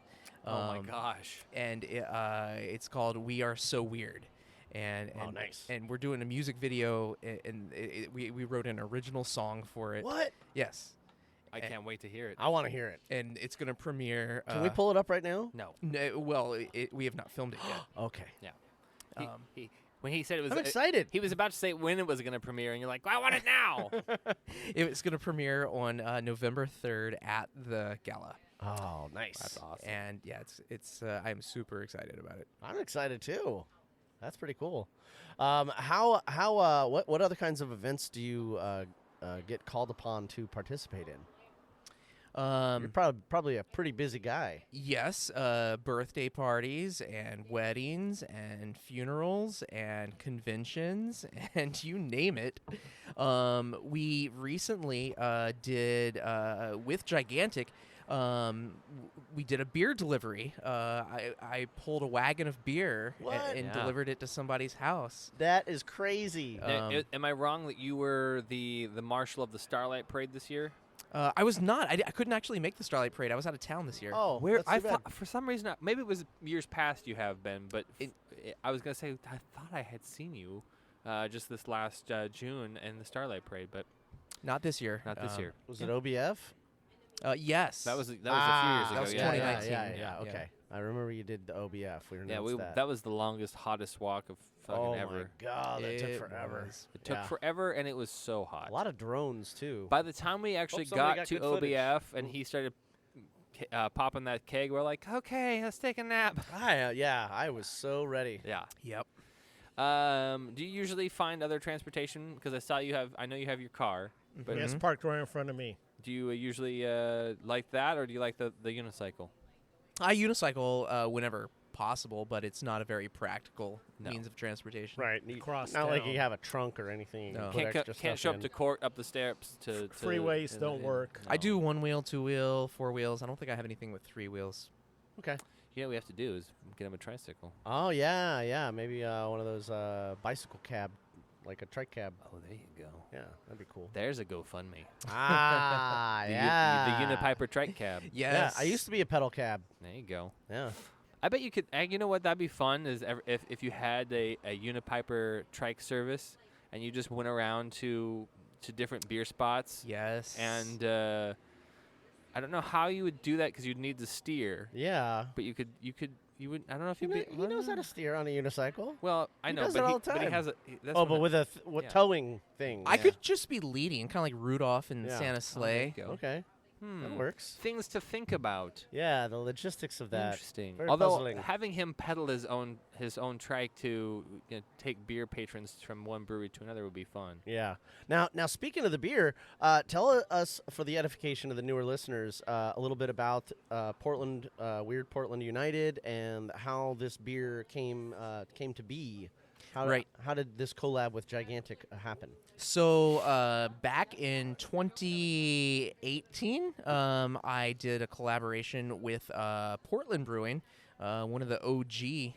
Oh my gosh. And it's called We Are So Weird. And nice. And we're doing a music video, and we wrote an original song for it. What? Yes. I can't wait to hear it. I want to hear it. And it's going to premiere. Can we pull it up right now? No. Well, we have not filmed it yet. Okay. Yeah. When he said it was, I'm excited. He was about to say when it was going to premiere, and you're like, I want it now. It's going to premiere on November 3rd at the gala. Oh, nice. That's awesome. And yeah, it's I'm super excited about it. I'm excited too. That's pretty cool. What other kinds of events do you get called upon to participate in? You're probably a pretty busy guy. Yes, birthday parties and weddings and funerals and conventions and you name it. We recently did with Gigantic. We did a beer delivery. I pulled a wagon of beer and delivered it to somebody's house. That is crazy. Am I wrong that you were the marshal of the Starlight Parade this year? I was not. I couldn't actually make the Starlight Parade. I was out of town this year. Oh, Where that's I too thought bad. for some reason maybe it was years past you have been, but I was gonna say I thought I had seen you just this last June in the Starlight Parade, but not this year. Not this year. Was it OBF? Yes. That was a few years ago. That was yeah, 2019. Yeah, okay. I remember you did the OBF. We announced that was the longest, hottest walk of fucking ever. Oh my god, that took forever. It took forever, and it was so hot. A lot of drones too. By the time we actually got to OBF and he started popping that keg, we're like, okay, let's take a nap. I was so ready. Yeah. Yep. Do you usually find other transportation? Because I know you have your car. But It's parked right in front of me. Do you usually like that, or do you like the unicycle? I unicycle whenever possible, but it's not a very practical means of transportation. Right. Not like you have a trunk or anything. No. Can't show up to court up the steps to freeways don't work. I do 1 wheel, 2 wheel, 4 wheels. I don't think I have anything with 3 wheels. Okay. You know what we have to do is get him a tricycle. Oh yeah. Maybe one of those bicycle cab, like a trike cab. Oh, there you go. Yeah, that'd be cool. There's a GoFundMe. Yeah. The Unipiper trike cab. Yes. Yeah, I used to be a pedal cab. There you go. Yeah. I bet you could. You know what? That'd be fun. Is if you had a Unipiper trike service and you just went around to different beer spots. Yes. And I don't know how you would do that because you'd need to steer. Yeah. But you would. I don't know if you'd be. He knows how to steer on a unicycle. Well, I know, does it all the time. but he has a. But with a towing thing. I could just be leading, kind of like Rudolph and Santa's sleigh. Okay. That works. Things to think about. Yeah, the logistics of that. Interesting. Very Although puzzling. having him pedal his own trike to take beer patrons from one brewery to another would be fun. Yeah. Now speaking of the beer, tell us, for the edification of the newer listeners, a little bit about Portland, Weird Portland United, and how this beer came to be. How did this collab with Gigantic happen? So back in 2018, I did a collaboration with Portland Brewing, one of the OG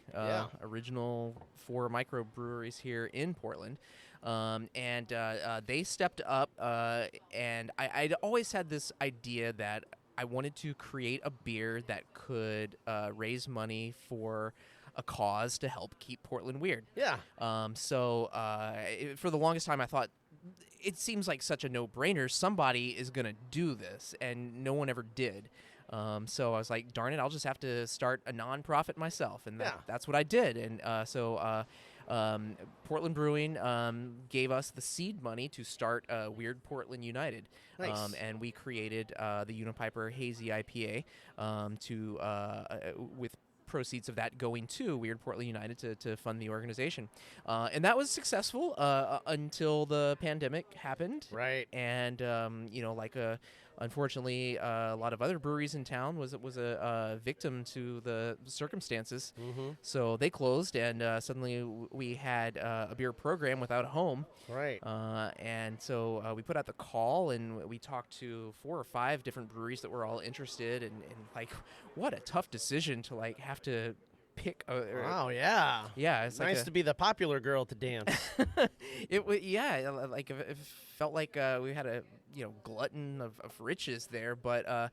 original 4 microbreweries here in Portland. And they stepped up, and I'd always had this idea that I wanted to create a beer that could raise money for a cause to help keep Portland weird. Yeah. So for the longest time, I thought it seems like such a no-brainer. Somebody is going to do this, and no one ever did. So I was like, darn it, I'll just have to start a non-profit myself, and that's what I did. And so Portland Brewing gave us the seed money to start Weird Portland United. Nice. And we created the Unipiper Hazy IPA with proceeds of that going to Weird Portland United to fund the organization. And that was successful until the pandemic happened. Right. And, unfortunately, a lot of other breweries in town was a victim to the circumstances. Mm-hmm. So they closed, and suddenly we had a beer program without a home. Right. And so we put out the call, and we talked to 4 or 5 different breweries that were all interested. And like, what a tough decision to like have to pick. Wow, yeah. Yeah, it's nice like to be the popular girl at the dance. Like it felt like we had a glutton of riches there, but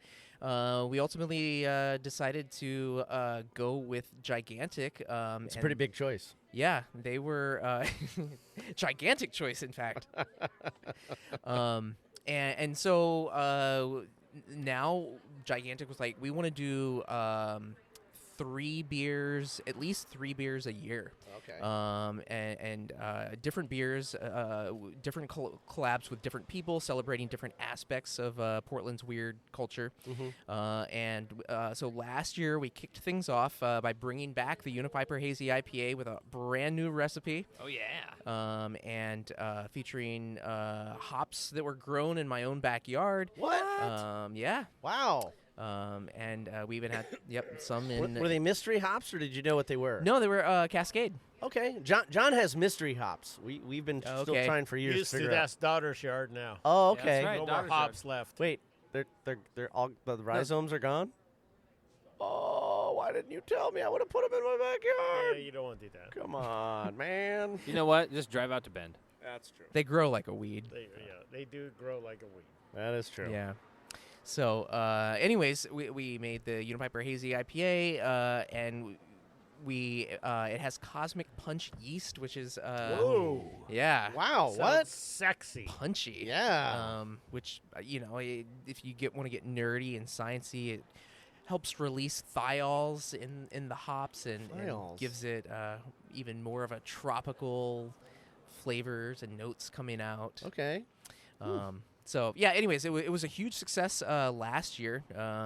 we ultimately decided to go with Gigantic. It's a pretty big choice. Yeah, they were gigantic choice, in fact. And so now Gigantic was like, we want to do at least 3 beers a year. Okay. And different beers, different collabs with different people, celebrating different aspects of Portland's weird culture. So last year we kicked things off by bringing back the Unipiper Hazy IPA with a brand new recipe. Oh yeah. And featuring hops that were grown in my own backyard. What? Yeah. Wow. And we even had some in. Were they mystery hops, or did you know what they were? No, they were Cascade. Okay. John has mystery hops. We've been still trying for years Used to to, figure out. that's daughter's yard now. Oh, Yeah, okay. that's right. No more daughter's hops left. Wait, they're all the rhizomes are gone. Oh, why didn't you tell me? I would have put them in my backyard. Yeah, you don't want to do that. Come on, man. You know what? Just drive out to Bend. That's true. They grow like a weed. They do grow like a weed. That is true. Yeah. So, anyways, we made the Unipiper Hazy IPA, and it has Cosmic Punch yeast, which is Whoa. Yeah. Wow. Sounds What? sexy. Punchy. Yeah. Which if you want to get nerdy and sciencey, it helps release thiols in the hops and gives it even more of a tropical flavors and notes coming out. Okay. So yeah, anyways, it was a huge success last year.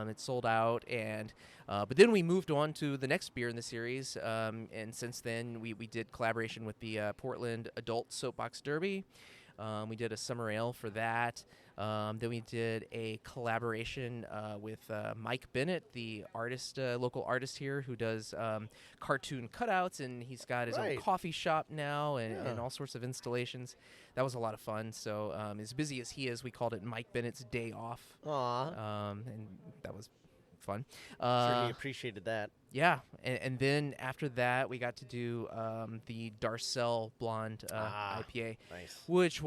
It sold out, and but then we moved on to the next beer in the series, and since then we did collaboration with the Portland Adult Soapbox Derby. We did a summer ale for that. Then we did a collaboration with Mike Bennett, the artist, local artist here, who does cartoon cutouts, and he's got his own coffee shop now and all sorts of installations. That was a lot of fun. So as busy as he is, we called it Mike Bennett's Day Off. Aw. And that was fun. Sure, he appreciated that. Yeah, and then after that, we got to do the Darcel Blonde IPA, Nice. which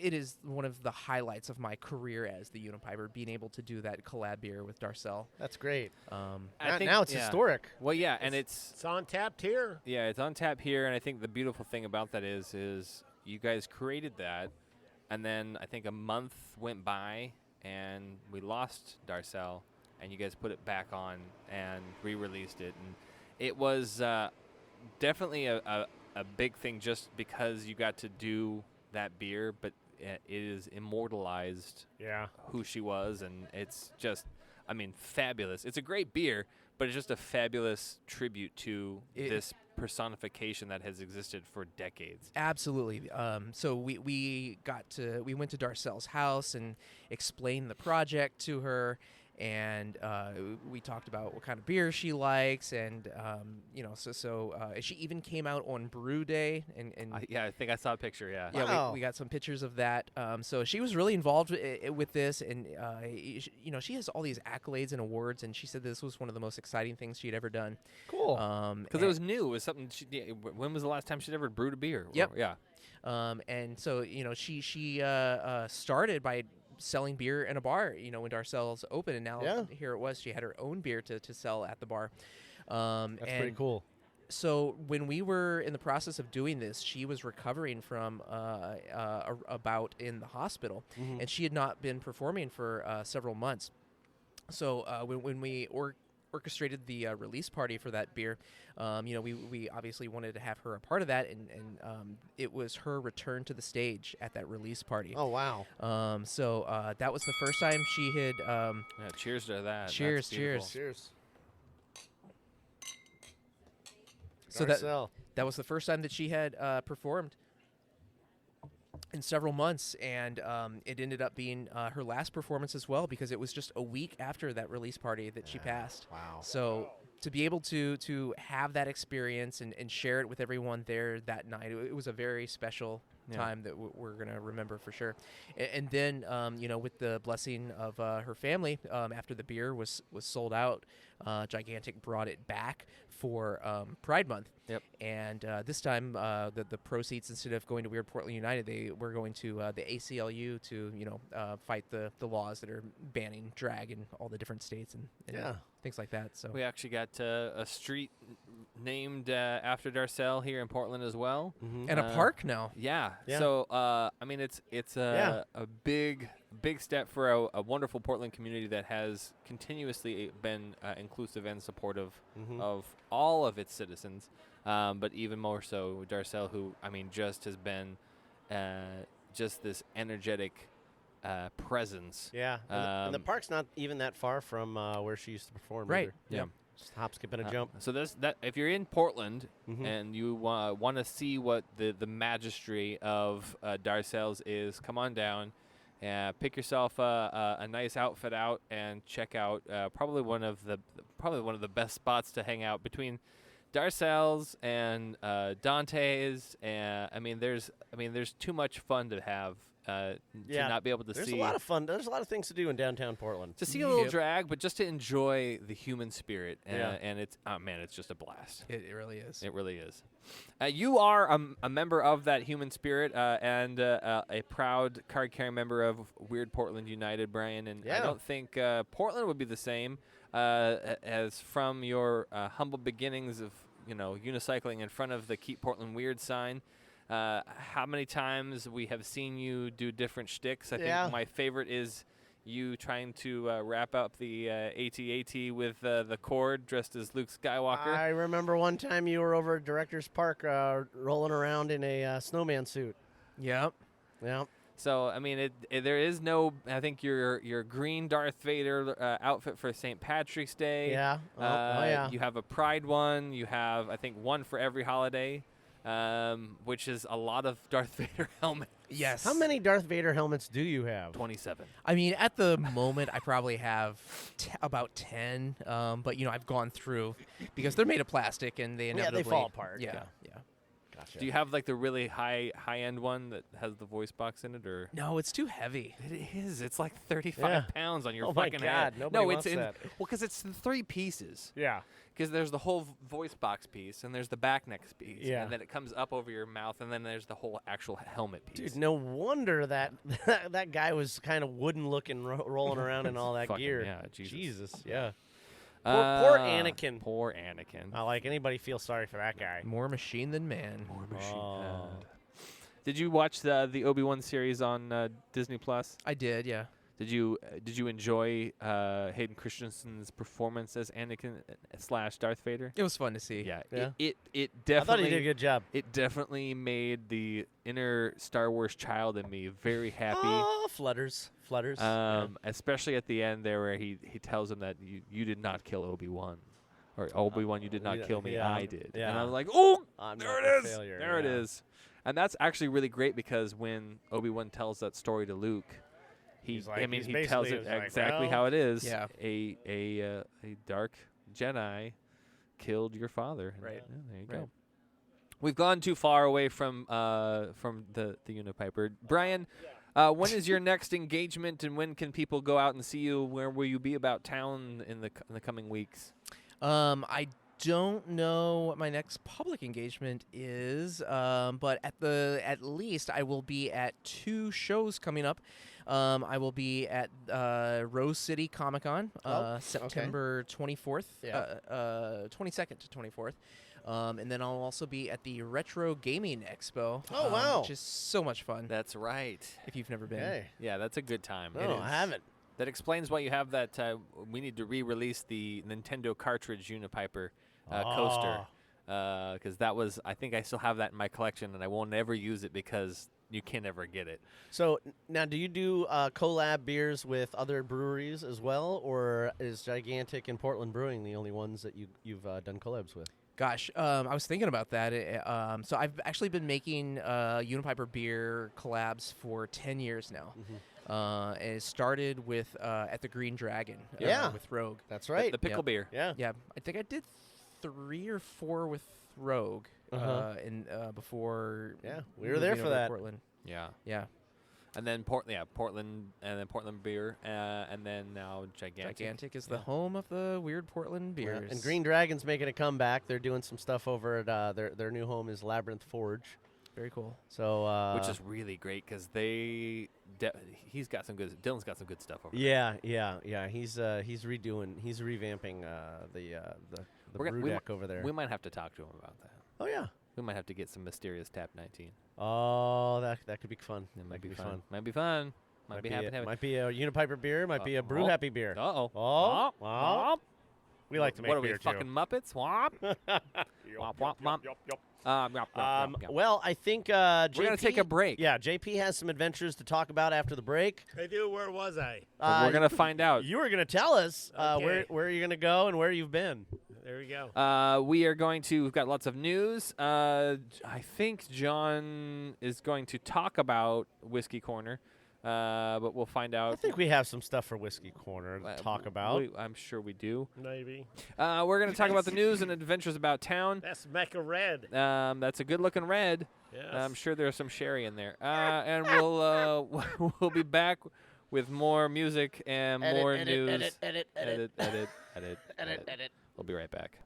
it is one of the highlights of my career as the Unipiper, being able to do that collab beer with Darcel. That's great. I think- now it's yeah. historic. Well, yeah, and It's on tap here. Yeah, it's on tap here, and I think the beautiful thing about that is you guys created that, and then I think a month went by, and we lost Darcel, and you guys put it back on and re-released it, and it was definitely a big thing just because you got to do that beer, but it is immortalized who she was, and it's just, I mean, fabulous. It's a great beer, but it's just a fabulous tribute to this personification that has existed for decades. Absolutely. So we went to Darcel's house and explained the project to her, and we talked about what kind of beer she likes, and she even came out on Brew Day, and yeah, I think I saw a picture. Yeah, yeah, we got some pictures of that. So she was really involved with this, and she has all these accolades and awards, and she said this was one of the most exciting things she'd ever done. Cool. Because it was new. It was something. When was the last time she'd ever brewed a beer? Yep. Yeah. And so she started by selling beer in a bar, when Darcel's open, and now here it was. She had her own beer to sell at the bar. That's pretty cool. So when we were in the process of doing this, she was recovering from a bout in the hospital, and she had not been performing for several months. So when we orchestrated the release party for that beer, we obviously wanted to have her a part of that, and it was her return to the stage at that release party. Oh, wow. So that was the first time she had... Yeah, cheers to that. Cheers, That's beautiful. Cheers. So that was the first time that she had performed in several months, and it ended up being her last performance as well, because it was just a week after that release party that she passed. Wow. So to be able to have that experience and share it with everyone there that night, it was a very special time that we're going to remember for sure. And then, with the blessing of her family, after the beer was sold out, Gigantic brought it back for Pride Month. Yep. And this time, the proceeds, instead of going to Weird Portland United, they were going to the ACLU to fight the laws that are banning drag in all the different states and things like that. So we actually got a street named after Darcel here in Portland as well, and a park now. Yeah. Yeah. So I mean, it's a big big step for a wonderful Portland community that has continuously been inclusive and supportive of all of its citizens, but even more so Darcel, who, I mean, just has been just this energetic presence. Yeah, and the park's not even that far from where she used to perform. Right. Either. Yeah. Just hop, skip, and a jump. So there's that. If you're in Portland and you want to see what the majesty of Darcel's is, come on down. Pick yourself a nice outfit out and check out probably one of the best spots to hang out between Darcel's and Dante's. And I mean, there's too much fun to have. To not be able to see. There's a lot of fun. There's a lot of things to do in downtown Portland. To see a little drag, but just to enjoy the human spirit. And it's, it's just a blast. It really is. It really is. You are a member of that human spirit and a proud card-carrying member of Weird Portland United, Brian. And I don't think Portland would be the same as from your humble beginnings of, unicycling in front of the Keep Portland Weird sign. How many times we have seen you do different shticks. I think my favorite is you trying to wrap up the AT-AT with the cord dressed as Luke Skywalker. I remember one time you were over at Director's Park rolling around in a snowman suit. Yep. Yep. So, I mean, there is no, I think your green Darth Vader outfit for St. Patrick's Day. Yeah. Yeah. You have a Pride one. You have, I think, one for every holiday. Which is a lot of Darth Vader helmets. Yes. How many Darth Vader helmets do you have? 27. I mean, at the moment, I probably have about 10. But I've gone through because they're made of plastic and they inevitably they fall apart. Yeah. Gotcha. Do you have like the really high end one that has the voice box in it, or No, it's too heavy. It is. It's like 35 pounds on your fucking my God, head. nobody No, wants that. Well, because it's in 3 pieces. Yeah. Because there's the whole voice box piece, and there's the back neck piece, Yeah. and then it comes up over your mouth, and then there's the whole actual helmet piece. Dude, no wonder that that guy was kind of wooden looking, rolling around in all that Fucking, gear. yeah, Jesus. Yeah. Poor Anakin. Poor Anakin. Not like anybody feels sorry for that guy. More machine than man. More machine. Oh. Did you watch the Obi-Wan series on Disney Plus? I did, yeah. Did you enjoy Hayden Christensen's performance as Anakin / Darth Vader? It was fun to see. Yeah. Yeah. It definitely. I thought he did a good job. It definitely made the inner Star Wars child in me very happy. Oh, flutters. Especially at the end there, where he tells him that you did not kill Obi-Wan, or Obi-Wan, you did not kill me. yeah, I did. yeah. And I'm like, oh, I'm there not it the is. failure, There it yeah. is. And that's actually really great because when Obi-Wan tells that story to Luke, he tells it exactly how it is. Yeah. A dark Jedi killed your father. And, Right. yeah, there you Right. go. We've gone too far away from the Unipiper. Brian, when is your next engagement, and when can people go out and see you? Where will you be about town in the coming weeks? I don't know what my next public engagement is, but at least I will be at 2 shows coming up. I will be at Rose City Comic Con September 24th, 22nd to 24th. And then I'll also be at the Retro Gaming Expo. Oh, wow. Which is so much fun. That's right. If you've never been. Hey. Yeah, that's a good time. No, I haven't. That explains why you have that. We need to re-release the Nintendo cartridge Unipiper coaster. Because that was, I think I still have that in my collection, and I will never use it because you can never get it. So now, do you do collab beers with other breweries as well, or is Gigantic and Portland Brewing the only ones that you've done collabs with? Gosh, I was thinking about that. So I've actually been making Unipiper beer collabs for 10 years now. And it started with at the Green Dragon with Rogue. That's right. The pickle beer. Yeah. Yeah, I think I did 3 or 4 with Rogue before. Yeah, we were there moving for over to that. Portland. Yeah. And then Portland, and then Portland beer, and then now Gigantic. Gigantic is the home of the weird Portland beers. Yeah. And Green Dragon's making a comeback. They're doing some stuff over at their new home is Labyrinth Forge. Very cool. So which is really great because he's got some good. Dylan's got some good stuff over there. Yeah. He's revamping the brew deck over there. We might have to talk to him about that. Oh yeah. We might have to get some mysterious Tap 19. Oh, that could be fun. It might be fun. Might be fun. Might be happy. Might be a Unipiper beer. Might be a Brew Happy beer. Uh-oh. Oh. Womp. We like to make What are beer we, too. fucking Muppets? Womp. Womp, womp, womp. Well, I think JP, we're going to take a break. Yeah, JP has some adventures to talk about after the break. I do. Where was I? We're going to find out. You were going to tell us Okay. where you're going to go and where you've been. There we go. We are going to, we've got lots of news. I think John is going to talk about Whiskey Corner, but we'll find out. I think we have some stuff for Whiskey Corner to talk about. I'm sure we do. Maybe. We're going to talk about the news and adventures about town. That's Mecca Red. That's a good-looking red. Yes. I'm sure there's some sherry in there. And we'll be back with more music and more news. Edit. We'll be right back.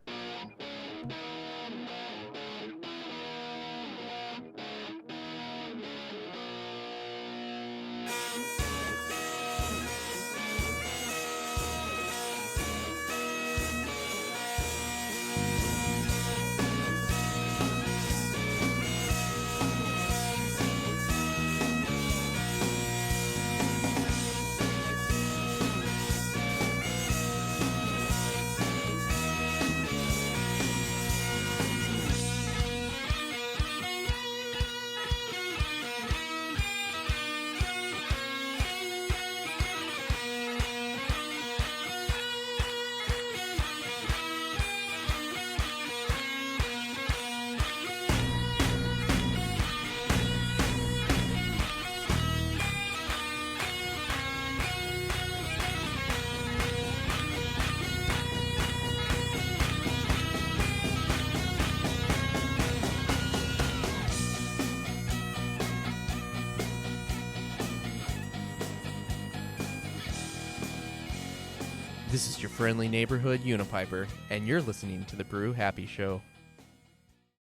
This is your friendly neighborhood Unipiper, and you're listening to the Brew Happy Show.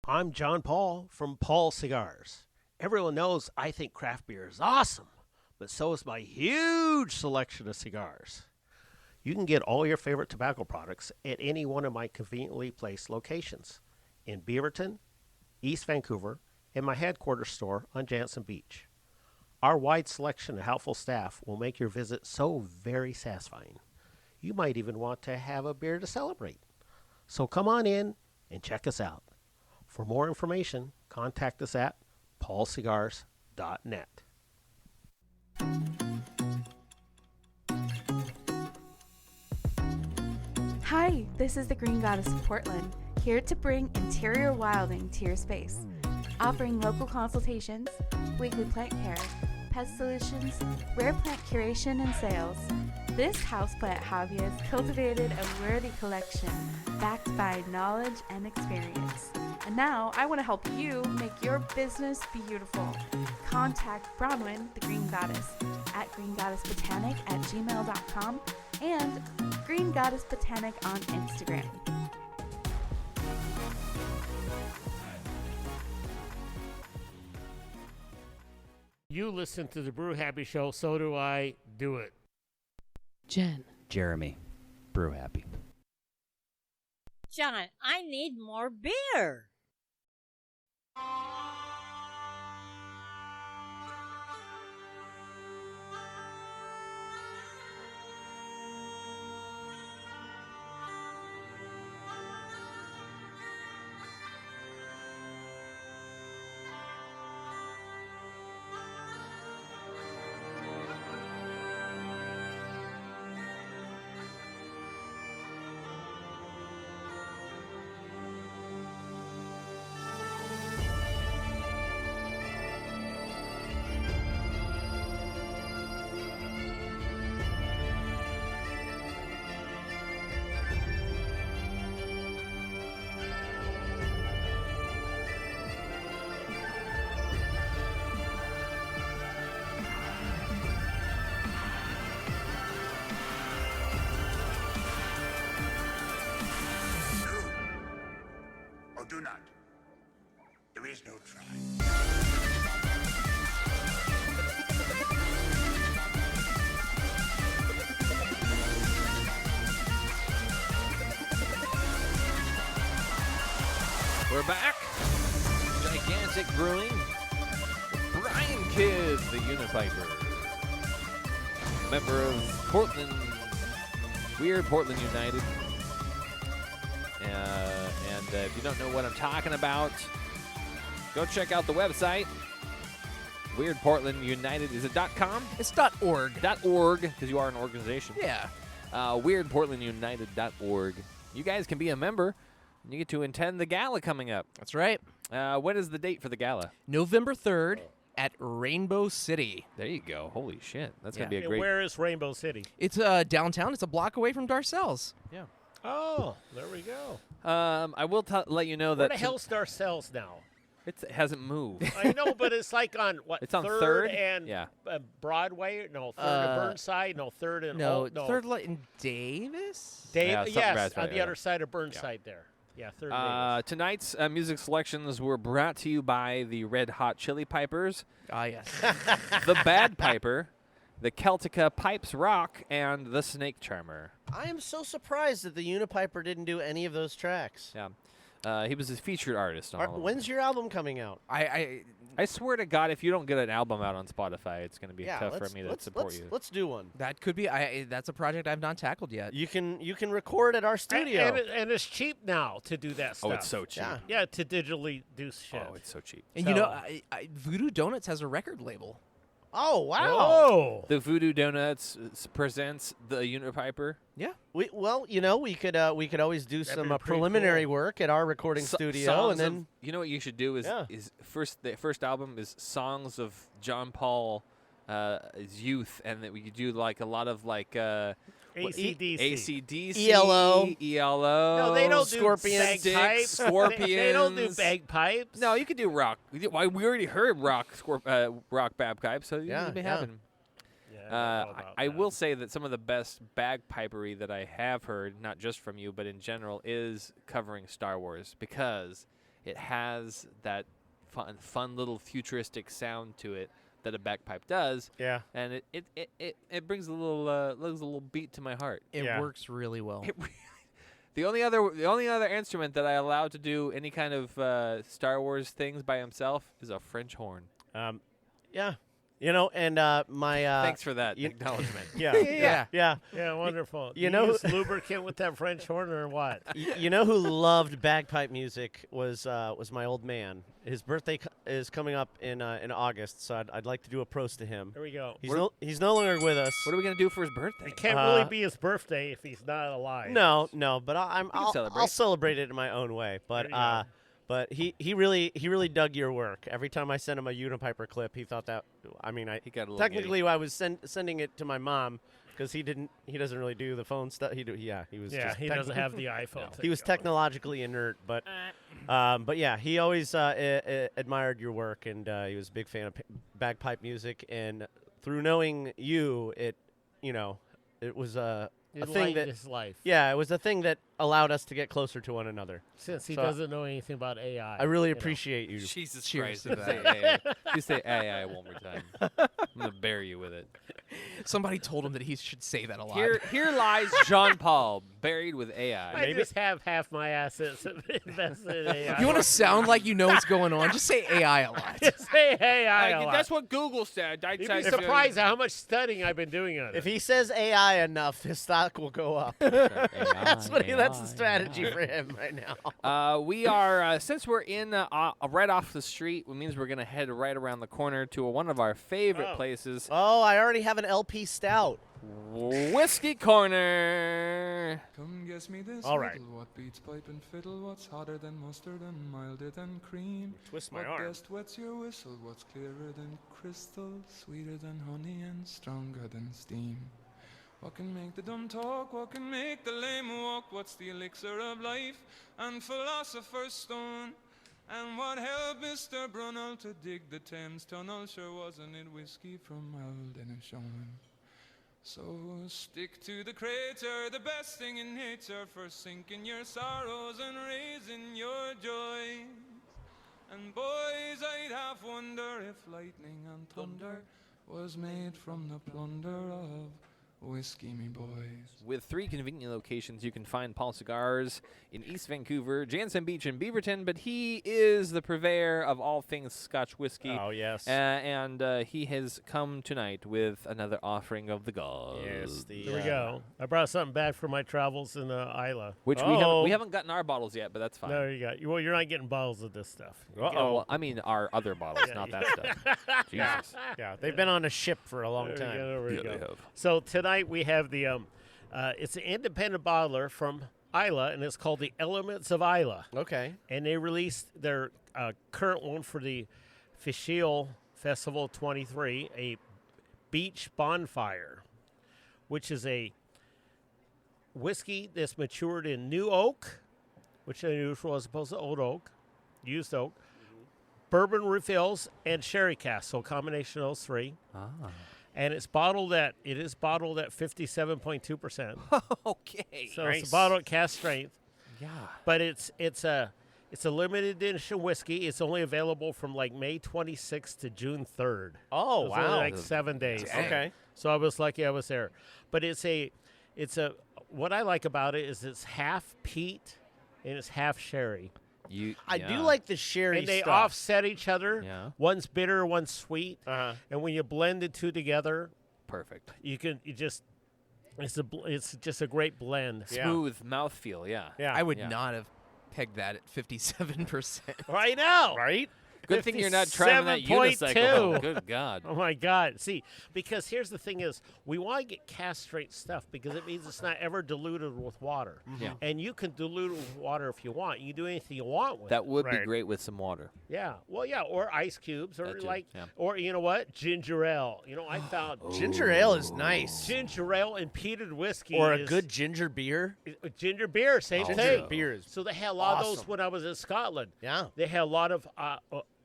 I'm John Paul from Paul Cigars. Everyone knows I think craft beer is awesome, but so is my huge selection of cigars. You can get all your favorite tobacco products at any one of my conveniently placed locations in Beaverton, East Vancouver, and my headquarters store on Jansen Beach. Our wide selection and helpful staff will make your visit so very satisfying. You might even want to have a beer to celebrate. So come on in and check us out. For more information, contact us at paulcigars.net. Hi, this is the Green Goddess of Portland, here to bring interior wilding to your space. Offering local consultations, weekly plant care, pest solutions, rare plant curation and sales. This houseplant hobby has cultivated a worthy collection backed by knowledge and experience. And now I want to help you make your business beautiful. Contact Bronwyn, the Green Goddess, at greengoddessbotanic@gmail.com and Green Goddess Botanic on Instagram. You listen to the Brew Happy Show, so do I. Do it. Jen. Jeremy. Brew Happy. John, I need more beer. Do not. There is no try. We're back. Gigantic Brewing. Brian Kidd, the Unipiper. member of Portland, Weird Portland United. And if you don't know what I'm talking about, go check out the website. Weird Portland United. Is it .com? It's .org. .org, because you are an organization. Yeah. WeirdPortlandUnited.org. You guys can be a member. And you get to attend the gala coming up. That's right. What is the date for the gala? November 3rd at Rainbow City. There you go. Holy shit. That's going Yeah. to be a And great... where is Rainbow City? It's downtown. It's a block away from Darcells. Yeah. Oh, there we go. I will let you know Where that... the hell's Darcells now? It hasn't moved. I know, but it's like on, what, It's on 3rd 3rd? and Yeah. Broadway? No, 3rd and Burnside? No, 3rd and... No, no. 3rd in Davis? Yeah, something yes, right, on the yeah. other side of Burnside there. Yeah, 3rd and Davis. Tonight's music selections were brought to you by the Red Hot Chili Pipers, Ah, yes. the Bad Piper, the Celtica Pipes Rock, and the Snake Charmer. I am so surprised that the Unipiper didn't do any of those tracks. Yeah. He was a featured artist on all of them. When's your album coming out? I swear to God, if you don't get an album out on Spotify, it's going to be tough for me to support you. Let's do one. That could be. That's a project I've not tackled yet. You can record at our studio. And it's cheap now to do that stuff. Oh, it's so cheap. Yeah, to digitally do shit. Oh, it's so cheap. And you know, Voodoo Donuts has a record label. Oh, wow. Oh. The Voodoo Donuts presents the Unipiper. Yeah. We could always do That'd some be pretty preliminary cool. work at our recording studio, Songs and then of, you know what you should do is the first album is songs of John Paul his youth, and that we could do like a lot of like AC/DC, ELO. No, they don't Scorpions. do bagpipes. Scorpions. They don't do bagpipes. No, you could do rock. Why we already heard rock bagpipes, so Yeah, it may yeah. happen. I will say that some of the best bagpipery that I have heard, not just from you, but in general, is covering Star Wars, because it has that fun little futuristic sound to it that a bagpipe does. Yeah. And it brings a little beat to my heart. It works really well. The only other instrument that I allow to do any kind of Star Wars things by himself is a French horn. Yeah. And my Thanks for that acknowledgement. Yeah. Wonderful. You Do know- use lubricant with that French horn or what? You know who loved bagpipe music was my old man. His birthday is coming up in August, so I'd like to do a prost to him. There we go. He's no longer with us. What are we gonna do for his birthday? It can't really be his birthday if he's not alive. No, but I'll celebrate. celebrate it in my own way. But he really dug your work. Every time I sent him a Unipiper clip, he thought that. I mean, He got a little technically I was sending it to my mom because he doesn't really do the phone stuff. He was just he doesn't have the iPhone. He was technologically inert, but yeah, he always admired your work, and he was a big fan of bagpipe music. And through knowing you, it was a thing that his life. Yeah, it was a thing that allowed us to get closer to one another. Since he So doesn't know anything about AI. I really appreciate you. Jesus Cheers Christ. to Say that. AI. You say AI one more time. I'm going to bury you with it. Somebody told him that he should say that a lot. Here lies John Paul, buried with AI. I just have half my assets invested in AI. You want to sound like you know what's going on? Just say AI a lot. Just say AI a lot. That's what Google said. You'd be surprised at how much studying I've been doing on it. If he says AI enough, his stock will go up. That's the strategy for him right now. We are, since we're in right off the street, it means we're going to head right around the corner to one of our favorite places. Oh, I already have an LP stout. Whiskey Corner. Come guess me this All right. riddle. What beats pipe and fiddle? What's hotter than mustard and milder than cream? Twist my what arm. best wets your whistle? What's clearer than crystal? Sweeter than honey and stronger than steam? What can make the dumb talk? What can make the lame walk? What's the elixir of life and philosopher's stone? And what helped Mr. Brunel to dig the Thames Tunnel? Sure wasn't it whiskey from Aldenishon? So stick to the crater, the best thing in nature, for sinking your sorrows and raising your joys. And boys, I'd half wonder if lightning and thunder was made from the plunder of whiskey, me boys. With 3 convenient locations, you can find Paul Cigars in East Vancouver, Jansen Beach, and Beaverton, but he is the purveyor of all things Scotch whiskey. Oh, yes. And he has come tonight with another offering of the gods. Yes, There we go. I brought something back for my travels in Isla. Which we haven't gotten our bottles yet, but that's fine. No, you got. Well, you're not getting bottles of this stuff. Yeah, well, I mean our other bottles, not that stuff. Jesus. Yeah, they've been on a ship for a long time. There we Yeah, go. they have. So tonight we have the it's an independent bottler from Isla, and it's called the Elements of Isla. Okay. And they released their current one for the Fischl Festival 23, a Beach Bonfire, which is a whiskey that's matured in new oak, which is unusual as opposed to old oak, used oak, bourbon refills, and sherry cask. So a combination of those 3. Ah. And it is bottled at 57.2%. Okay. So it's a bottle at cask strength. Yeah. But it's a limited edition whiskey. It's only available from like May 26th to June 3rd. Oh, So it's only wow. like 7 days. Dang. Okay. So I was lucky I was there. But what I like about it is it's half peat and it's half sherry. I do like the sherry And they stuff. offset each other. Yeah. One's bitter, one's sweet. Uh-huh. And when you blend the 2 together, Perfect. it's just a great blend. Smooth mouthfeel, yeah. Yeah. I would Yeah. not have pegged that at 57%. Right now. Right? Good thing you're not driving that unicycle. 57.2. Good God. Oh, my God. See, because here's the thing is, we want to get castrate stuff because it means it's not ever diluted with water. Yeah. And you can dilute it with water if you want. You can do anything you want with it. That would be Right. great with some water. Yeah. Well, yeah, or ice cubes or That too, like, yeah. or you know what? Ginger ale. You know, I found Ginger ale is nice. ginger ale and peated whiskey. Or a is- good ginger beer. ginger beer, same Ginger thing. beer is So they had a lot of those awesome. when I was in Scotland. Yeah. They had a lot of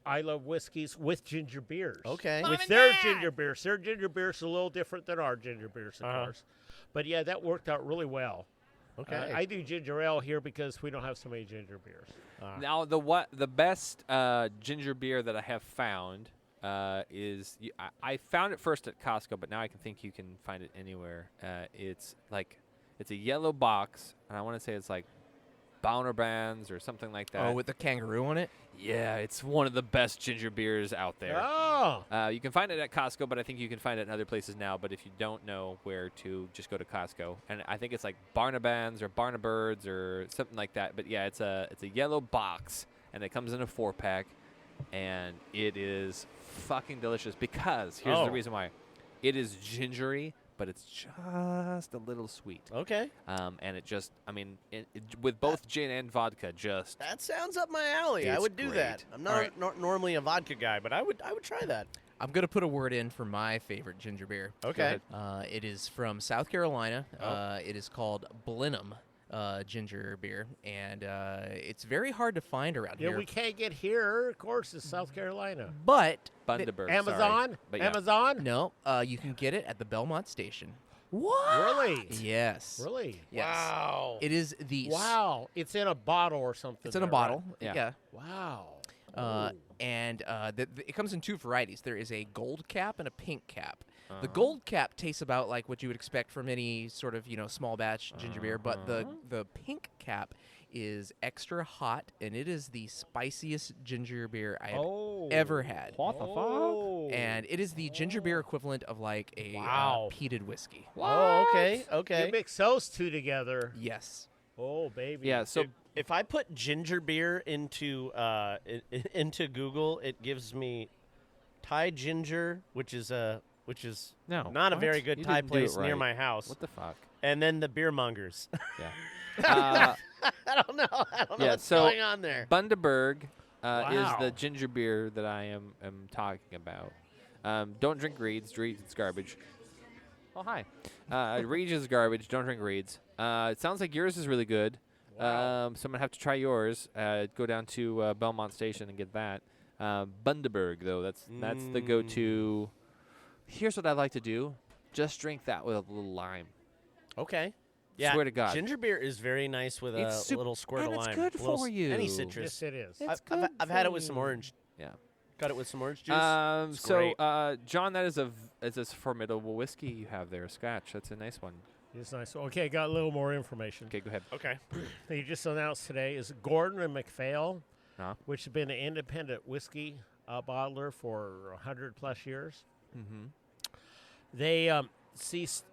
Isla whiskeys with ginger beers. Okay. With their ginger beers. Their ginger beers are a little different than our ginger beers, of course. But yeah, that worked out really well. Okay. I do ginger ale here because we don't have so many ginger beers. Now, the best ginger beer that I have found is I found it first at Costco, but now I can think you can find it anywhere. It's a yellow box, and I want to say it's like Bowner Brands or something like that. Oh, with the kangaroo on it? Yeah, it's one of the best ginger beers out there. Oh. You can find it at Costco, but I think you can find it in other places now. But if you don't know where to, just go to Costco. And I think it's like Barnabans or Barnabirds or something like that. But yeah, it's a yellow box, and it comes in a 4-pack, and it is fucking delicious because here's the reason why. It is gingery, but it's just a little sweet. Okay. And it just, with both gin and vodka, just That sounds up my alley. I It's would do that. great. I'm not normally a vodka guy, but I would try that. I'm going to put a word in for my favorite ginger beer. Okay. It is from South Carolina. Oh. It is called Blenheim ginger beer, and it's very hard to find around Yeah, here. we can't get here. Of course, it's South Carolina. But Bundaberg. Amazon? But yeah. Amazon? no, you can get it at the Belmont Station. Really? Yes. Really? Yes. Wow. It is the Wow. It's in a bottle or something. It's in a there, bottle. right? Yeah. Wow. And it comes in 2 varieties. There is a gold cap and a pink cap. The gold cap tastes about like what you would expect from any sort of small batch ginger beer, but the pink cap is extra hot, and it is the spiciest ginger beer I have ever had. What the fuck? And it is the ginger beer equivalent of like a peated whiskey. Oh, okay. Okay. You mix those 2 together. Yes. Oh, baby. Yeah, so If I put ginger beer into Google, it gives me Thai ginger, which is No, not a what? very good You Thai didn't do it place near right. my house. What the fuck? And then the beer mongers. Yeah. I don't know Yeah, what's so going on there. Bundaberg is Wow. the ginger beer that I am talking about. Don't drink Reeds. Reeds, it's garbage. Oh, hi. Reeds is garbage. Don't drink Reeds. It sounds like yours is really good. Wow. So I'm going to have to try yours. Go down to Belmont Station and get that. Bundaberg, though, that's the go-to. Here's what I like to do. Just drink that with a little lime. Okay. Yeah, Swear to God. ginger beer is very nice with It's a little squirt and of it's lime. good A little for s- you. Any citrus. Yes, it is. I've had it with some orange. Yeah. Got it with some orange juice. It's So, great. John, that is it's this formidable whiskey you have there, Scotch. That's a nice one. It's nice. Okay, got a little more information. Okay, go ahead. Okay. They just announced today is Gordon and MacPhail, Uh-huh. which has been an independent whiskey bottler for 100+ years. Mm-hmm. They ceased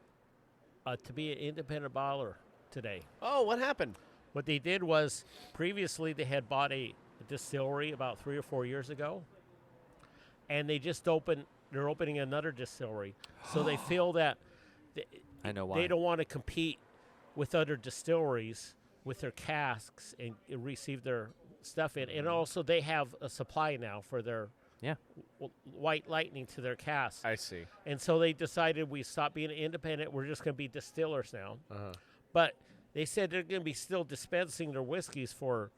to be an independent bottler today. Oh, what happened? What they did was previously they had bought a distillery about 3 or 4 years ago, and they just they're opening another distillery. So they feel that I know why. they don't want to compete with other distilleries with their casks and receive their stuff in. And also they have a supply now for their White Lightning to their casks. I see. And so they decided we stop being independent. We're just going to be distillers now. Uh-huh. But they said they're going to be still dispensing their whiskeys for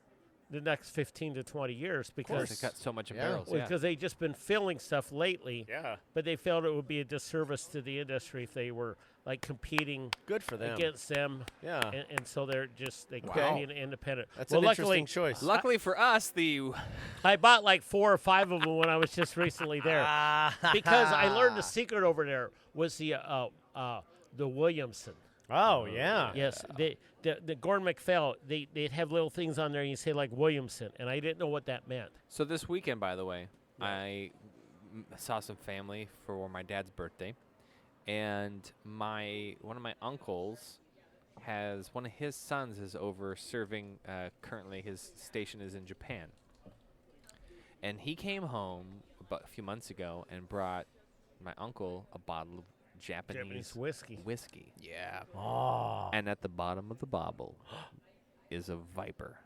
the next 15 to 20 years because they got so much in barrels. because they've just been filling stuff lately. Yeah. But they felt it would be a disservice to the industry if they were like competing Good for them. against them. Yeah. And so they Wow. can't be an independent. That's well, an luckily, interesting choice. Luckily for us, I bought like 4 or 5 of them when I was just recently there because I learned the secret over there was the Williamson. Oh, yeah. Yes, the Gordon MacPhail, they'd have little things on there and you say like Williamson, and I didn't know what that meant. So this weekend, by the way, I saw some family for my dad's birthday, and one of my uncles has one of his sons is over serving. Currently, his station is in Japan, and he came home about a few months ago and brought my uncle a bottle of Japanese whiskey. Yeah. Oh. And at the bottom of the bottle is a viper.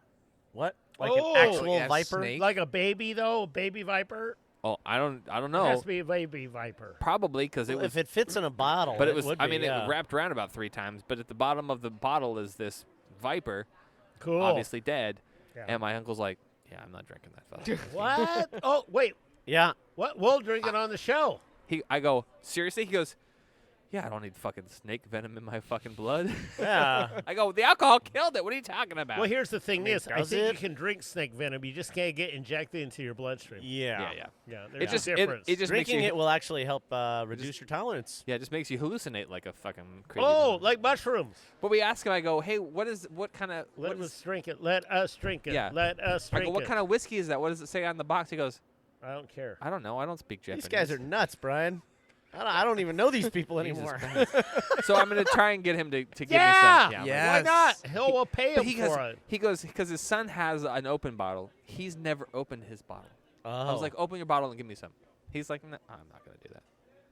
What? Like an actual viper? Snake? Like a baby though, a baby viper. Oh, I don't know. It has to be a baby viper. Probably because it was. If it fits in a bottle, But it was. would I be, mean, it wrapped around about 3 times. But at the bottom of the bottle is this viper, cool, obviously dead. Yeah. And my uncle's like, "Yeah, I'm not drinking that stuff." What? Oh, wait. Yeah. What? We'll drink it on the show. I go, seriously? He goes, yeah, I don't need fucking snake venom in my fucking blood. Yeah. I go, the alcohol killed it. What are you talking about? Well, here's the thing: I does think you it? can drink snake venom. You just can't get injected into your bloodstream. Yeah. There's a difference. It just Drinking makes you, it will actually help reduce your tolerance. Yeah, it just makes you hallucinate like a fucking crazy. Oh, person. like mushrooms. But we ask him, I go, hey, what kind of? Let us drink it. Let us drink it. Yeah. Let us I drink go, what it. kind of whiskey is that? What does it say on the box? He goes, I don't care. I don't know. I don't speak Japanese. These guys are nuts, Brian. I don't even know these people anymore. So I'm going to try and get him to give me Yeah. some. Why not? He'll pay him for it. He goes, because his son has an open bottle. He's never opened his bottle. I was Oh. like, open your bottle and give me some. He's like, no, I'm not going to do that.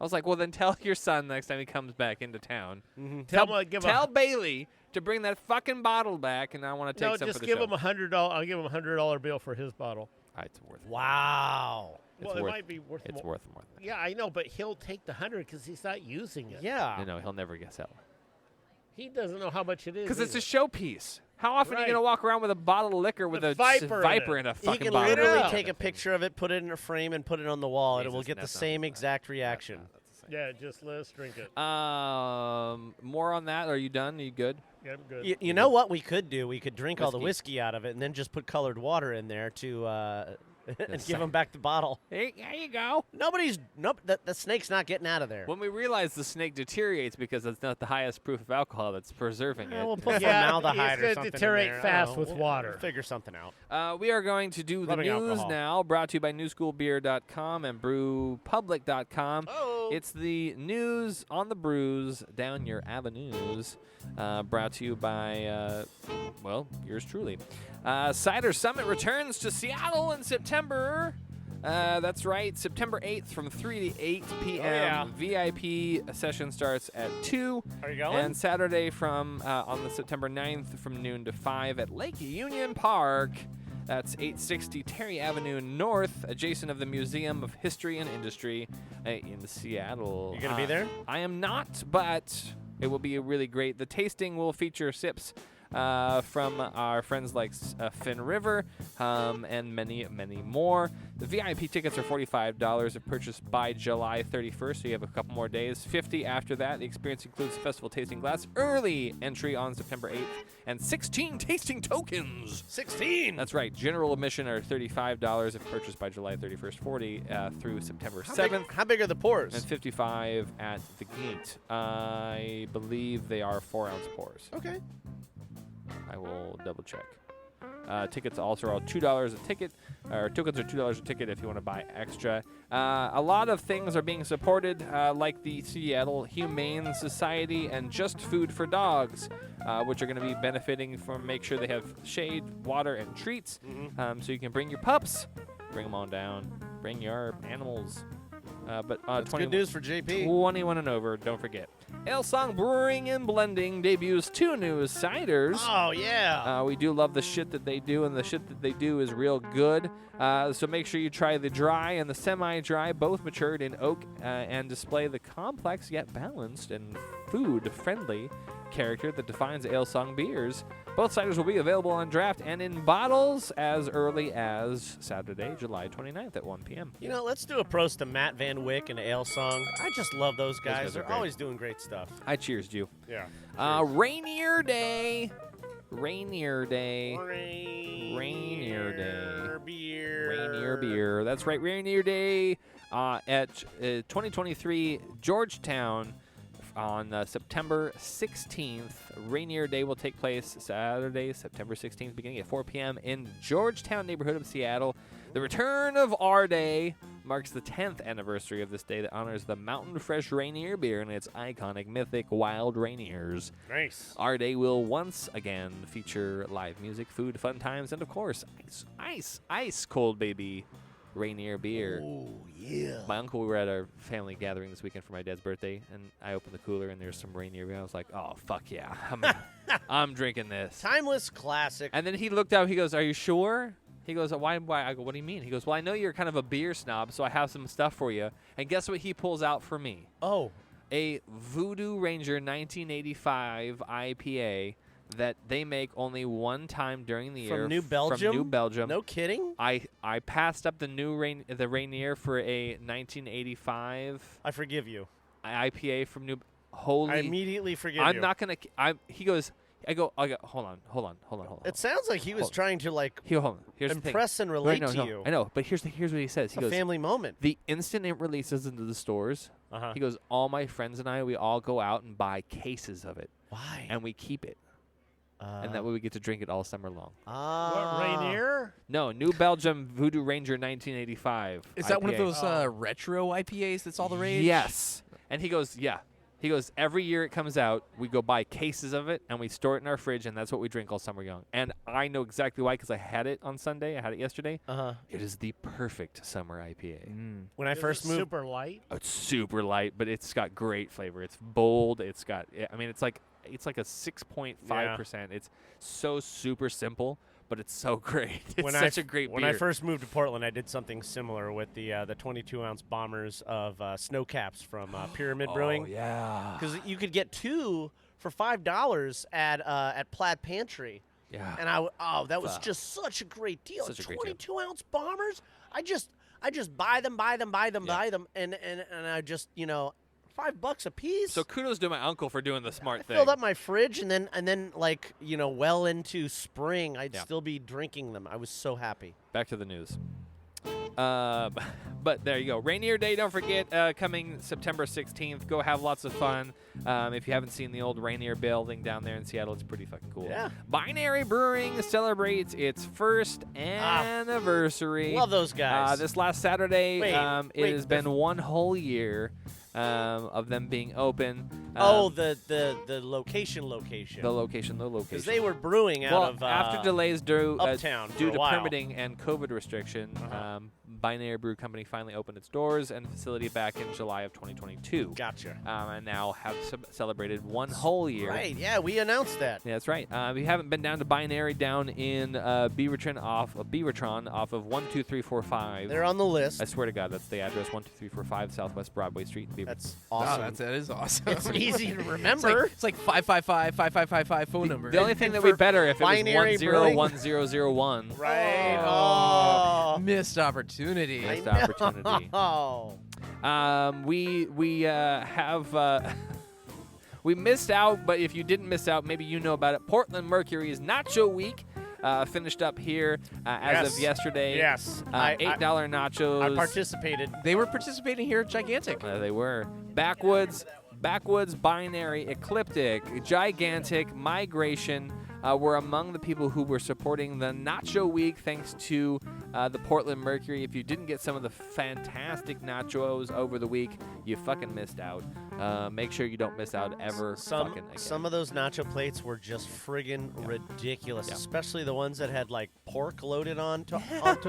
I was like, well, then tell your son next time he comes back into town. Mm-hmm. Tell Bailey to bring that fucking bottle back, and I want to take some just for the give show. him $100. I'll give him $100 bill for his bottle. It's worth it. Wow. Well, it might be worth It's more. worth more than Yeah, I know, but he'll take the 100 because he's not using it. Yeah. that. No, he'll never get sell. He doesn't know how much it is. Because it's a either. showpiece. How often are you Right. going to walk around with a bottle of liquor with a viper in a He fucking can bottle? literally Yeah. take a picture of it, put it in a frame, and put it on the wall, and it will Jesus, get the that's not same the exact reaction. Yeah, just let us drink it. More on that. Are you done? Are you good? Yeah, I'm good. You know what we could do? We could drink all the Whiskey. whiskey out of it, and then just put colored water in there to and Yes. give them back the bottle. Hey, there you go. The snake's not getting out of there. When we realize the snake deteriorates because it's not the highest proof of alcohol that's preserving Yeah, it. we'll put Yeah, formaldehyde it's or gonna something in deteriorate there. I fast don't know. with We'll water. Figure something out. We are going to do the Rubbing news alcohol. now, brought to you by newschoolbeer.com and brewpublic.com. Oh. It's the news on the brews down your avenues, brought to you by, yours truly. Cider Summit returns to Seattle in September. That's right, September 8th from 3 to 8 p.m. VIP session starts at 2. Are you going? And Saturday from on the September 9th from noon to 5 at Lake Union Park. That's 860 Terry Avenue North, adjacent of the Museum of History and Industry in Seattle. You gonna be there? I am not, but it will be really great. The tasting will feature sips from our friends like Finn River and many, many more. The VIP tickets are $45 if purchased by July 31st, so you have a couple more days. $50 after that. The experience includes festival tasting glass, early entry on September 8th, and 16 tasting tokens. 16! That's right. General admission are $35 if purchased by July 31st, 40 through September 7th. How big are the pours? And $55 at the gate. I believe they are 4-ounce pours. Okay. I will double check. Tickets also are all $2 a ticket, or tokens are $2 a ticket if you want to buy extra. A lot of things are being supported, like the Seattle Humane Society and Just Food for Dogs, which are going to be benefiting from make sure they have shade, water, and treats. So you can bring your pups, bring them on down, bring your animals. But That's good news for JP. 21 and over, don't forget. Ale Song Brewing and Blending debuts 2 new ciders. Oh, yeah. We do love the shit that they do, and the shit that they do is real good. So make sure you try the dry and the semi-dry, both matured in oak, and display the complex yet balanced and food-friendly character that defines Ale Song beers. Both ciders will be available on draft and in bottles as early as Saturday, July 29th at 1 p.m. You know, let's do a prost to Matt Van Wyck and Ale Song. I just love those guys. guys are They're great. always doing great stuff. I cheers you. Yeah. Rainier Day. Rainier Day. Rainier Day. Beer. Rainier Beer. That's right, Rainier Day at 2023 Georgetown on September 16th. Rainier Day will take place Saturday, September 16th, beginning at 4 p.m. in Georgetown neighborhood of Seattle. The return of our day marks the 10th anniversary of this day that honors the Mountain Fresh Rainier beer and its iconic mythic Wild Rainiers. Nice. Our day will once again feature live music, food, fun times, and of course, ice cold baby Rainier beer. Oh, yeah. My uncle, we were at our family gathering this weekend for my dad's birthday, and I opened the cooler, and there's some Rainier beer. I was like, oh, fuck yeah. I'm drinking this. Timeless classic. And then he looked out, he goes, are you sure? He goes, why? I go, what do you mean? He goes, well, I know you're kind of a beer snob, so I have some stuff for you. And guess what he pulls out for me? Oh. A Voodoo Ranger 1985 IPA that they make only one time during the year. From New Belgium? From New Belgium. No kidding? I passed up the Rainier for a 1985. I forgive you. IPA from New. Holy! I immediately forgive you. I'm not gonna. He goes. I go. Hold on. It sounds like he was trying to hold on. Here's impress the thing. and relate no, to you. I know, but here's what he says. He a goes, family moment. The instant it releases into the stores, he goes, all my friends and I, we all go out and buy cases of it. Why? And we keep it. And that way we get to drink it all summer long. What, Rainier? No, New Belgium Voodoo Ranger 1985. Is that IPA. one of those retro IPAs that's all the rage? Yes. And he goes, yeah. He goes, every year it comes out, we go buy cases of it, and we store it in our fridge, and that's what we drink all summer long. And I know exactly why, because I had it on Sunday. I had it yesterday. It is the perfect summer IPA. When I first moved, super light. Oh, it's super light, but it's got great flavor. It's bold. It's got, I mean, it's like a 6.5%. It's so super simple, but it's so great. It's such a great beer. When I first moved to Portland, I did something similar with the 22-ounce bombers of snow caps from Pyramid Brewing. Oh, yeah. Because you could get 2 for $5 at Plaid Pantry. Yeah. And that was just such a great deal. Such a great deal. 22-ounce bombers. I just buy them, and I just $5 a piece. So kudos to my uncle for doing the smart thing. Filled up my fridge, and then like well into spring, I'd still be drinking them. I was so happy. Back to the news. But there you go. Rainier Day, don't forget, coming September 16th. Go have lots of fun. If you haven't seen the old Rainier building down there in Seattle, it's pretty fucking cool. Yeah. Binary Brewing celebrates its first anniversary. Love those guys. This last Saturday, wait, has been one whole year of them being open. The location. The location. Because they were brewing out of after delays due Uptown to for a while. permitting and COVID restriction, Binary Brew Company finally opened its doors and facility back in July of 2022. Gotcha. And now have celebrated 1 whole year. Right, yeah, we announced that. Yeah, that's right. If you haven't been down to Binary down in Beaverton off of 12345. They're on the list. I swear to God, that's the address, 12345 Southwest Broadway Street in Beaverton. That's awesome. Wow, that is awesome. It's easy to remember. It's like 555-5555 phone number. The only thing that would be better if it was Binary Brewing. 101001. Right. Oh. Missed opportunity. Missed opportunity. Oh. We have we missed out, but if you didn't miss out, maybe you know about it. Portland Mercury's Nacho Week finished up here as of yesterday. Yes. $8 nachos. I participated. They were participating here at Gigantic. They were. Backwoods, Binary, Ecliptic, Gigantic, Migration were among the people who were supporting the Nacho Week thanks to the Portland Mercury. If you didn't get some of the fantastic nachos over the week, you fucking missed out. Make sure you don't miss out ever fucking again. Some of those nacho plates were just friggin' ridiculous, especially the ones that had like pork loaded onto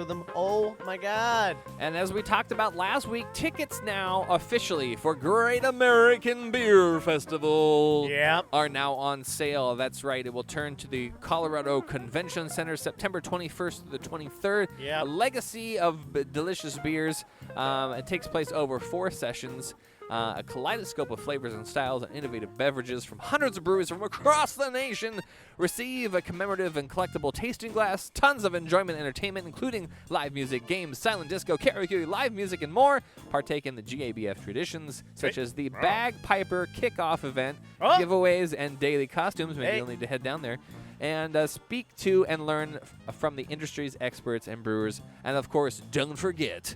them. Oh my God. And as we talked about last week, tickets now officially for Great American Beer Festival are now on sale. That's right. It will turn to the Colorado Convention Center September 21st to the 23rd. A legacy of delicious beers. It takes place over 4 sessions. A kaleidoscope of flavors and styles and innovative beverages from hundreds of breweries from across the nation. Receive a commemorative and collectible tasting glass, tons of enjoyment and entertainment, including live music, games, silent disco, karaoke, live music, and more. Partake in the GABF traditions, such as the Bagpiper Kickoff event, giveaways, and daily costumes. Maybe you'll need to head down there. And speak to and learn from the industry's experts and brewers. And, of course, don't forget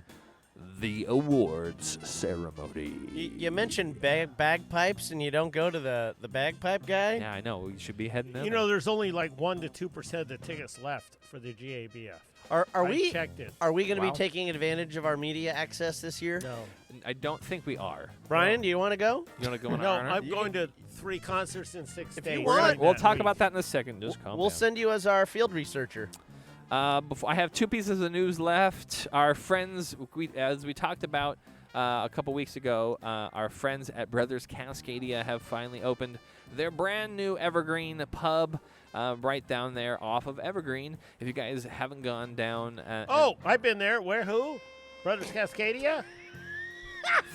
the awards ceremony. You mentioned bagpipes, and you don't go to the bagpipe guy? Yeah, I know. We should be heading there. You know, there's only like 1 to 2% of the tickets left for the GABF. I checked it. Are we going to be taking advantage of our media access this year? No. I don't think we are. Brian, do you want to go? You want to go on No, our honor? I'm going to 3 concerts in 6 days. We'll talk about that in a second. Just calm We'll down. send you as our field researcher. Before I have 2 pieces of news left. Our friends, as we talked about a couple weeks ago, our friends at Brothers Cascadia have finally opened their brand new Evergreen pub right down there off of Evergreen. If you guys haven't gone down. I've been there. Where? Who? Brothers Cascadia?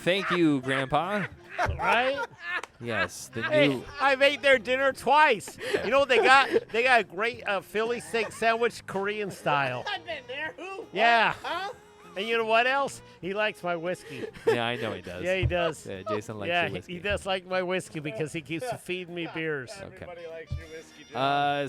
Thank you, Grandpa. Right? Yes, the Hey, new. I've ate their dinner twice. You know what they got? They got a great Philly steak sandwich, Korean style. I've been there. Who? Yeah. Huh? And you know what else? He likes my whiskey. Yeah, I know he does. Yeah, he does. Yeah, Jason likes yeah, your whiskey. he does like my whiskey because he keeps feeding me beers. Everybody likes your whiskey, John.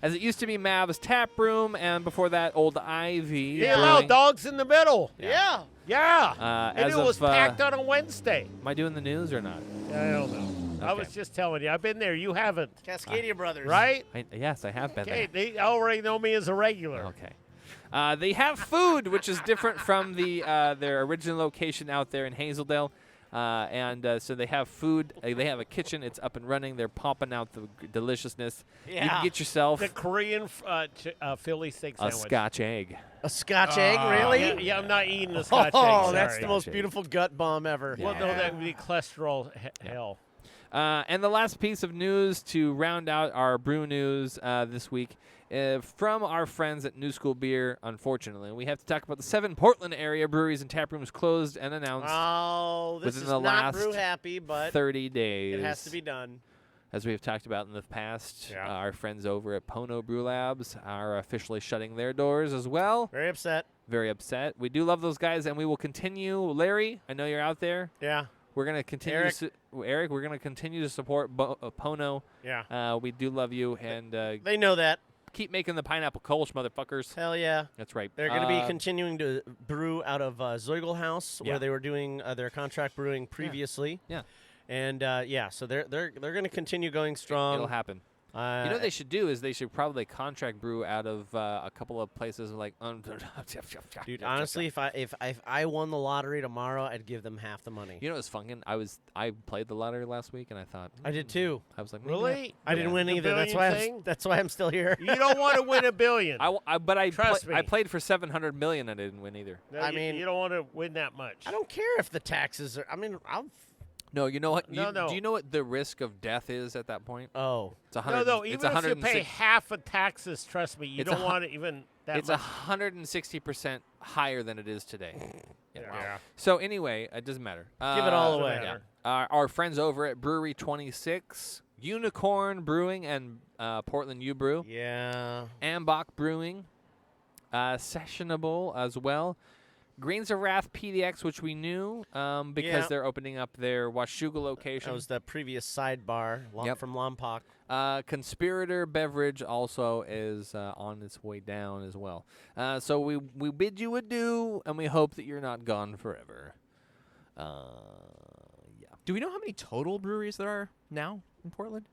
As it used to be Mav's Tap Room, and before that, Old Ivy. They allow dogs in the middle. Yeah. Yeah. And as it was of, packed on a Wednesday. Am I doing the news or not? I don't know. I was just telling you. I've been there. You haven't. Cascadia Brothers. Right? Yes, I have been Okay, there. they already know me as a regular. Okay. They have food, which is different from their original location out there in Hazeldale. So they have food. They have a kitchen. It's up and running. They're pumping out the deliciousness. Yeah. You can get yourself The Korean Philly steak a sandwich. Scotch egg. A Scotch egg, really? Yeah, I'm not eating the Scotch egg. Oh, that's sorry. the most beautiful gut bomb ever. Well, no, that would be cholesterol hell. And the last piece of news to round out our brew news this week from our friends at New School Beer, unfortunately. We have to talk about the 7 Portland area breweries and tap rooms closed and announced this within is the not last Brew Happy, but 30 days. it has to be done. As we have talked about in the past, our friends over at Pono Brew Labs are officially shutting their doors as well. Very upset. Very upset. We do love those guys, and we will continue. Larry, I know you're out there. Yeah. We're going to continue. Eric, we're going to continue to support Pono. Yeah. We do love you, and They know that. keep making the pineapple Kolsch, motherfuckers. Hell yeah. That's right. They're going to be continuing to brew out of Zeugel House, Yeah. where they were doing their contract brewing previously. Yeah. And so they're going to continue going strong. It'll happen. You know what they should do is they should probably contract brew out of a couple of places like. Dude, honestly, if I won the lottery tomorrow, I'd give them half the money. You know what's funkin'? I played the lottery last week and I thought I did too. I was like, Really? I didn't win The either. That's billion why thing? that's why I'm still here. You don't want to win $1 billion. Trust me. I played for 700 million. I didn't win either. No, I you- mean- you don't want to win that much. I don't care if the taxes are. I mean, I'll. No, you know what? No, no. Do you know what the risk of death is at that point? Oh, It's 100. No, it's even if you pay 106 half of taxes, trust me, you It's don't a hu- want to even that It's much. 160% higher than it is today. Yeah. So anyway, it doesn't matter. Give it all away. matter. Our friends over at Brewery 26, Unicorn Brewing and Portland U Brew, yeah. Ambach Brewing, Sessionable as well. Greens of Wrath PDX, which we knew because Yeah. they're opening up their Washougal location. That was the previous sidebar from Lompoc. Conspirator Beverage also is on its way down as well. So we bid you adieu, and we hope that you're not gone forever. Yeah. Do we know how many total breweries there are now in Portland?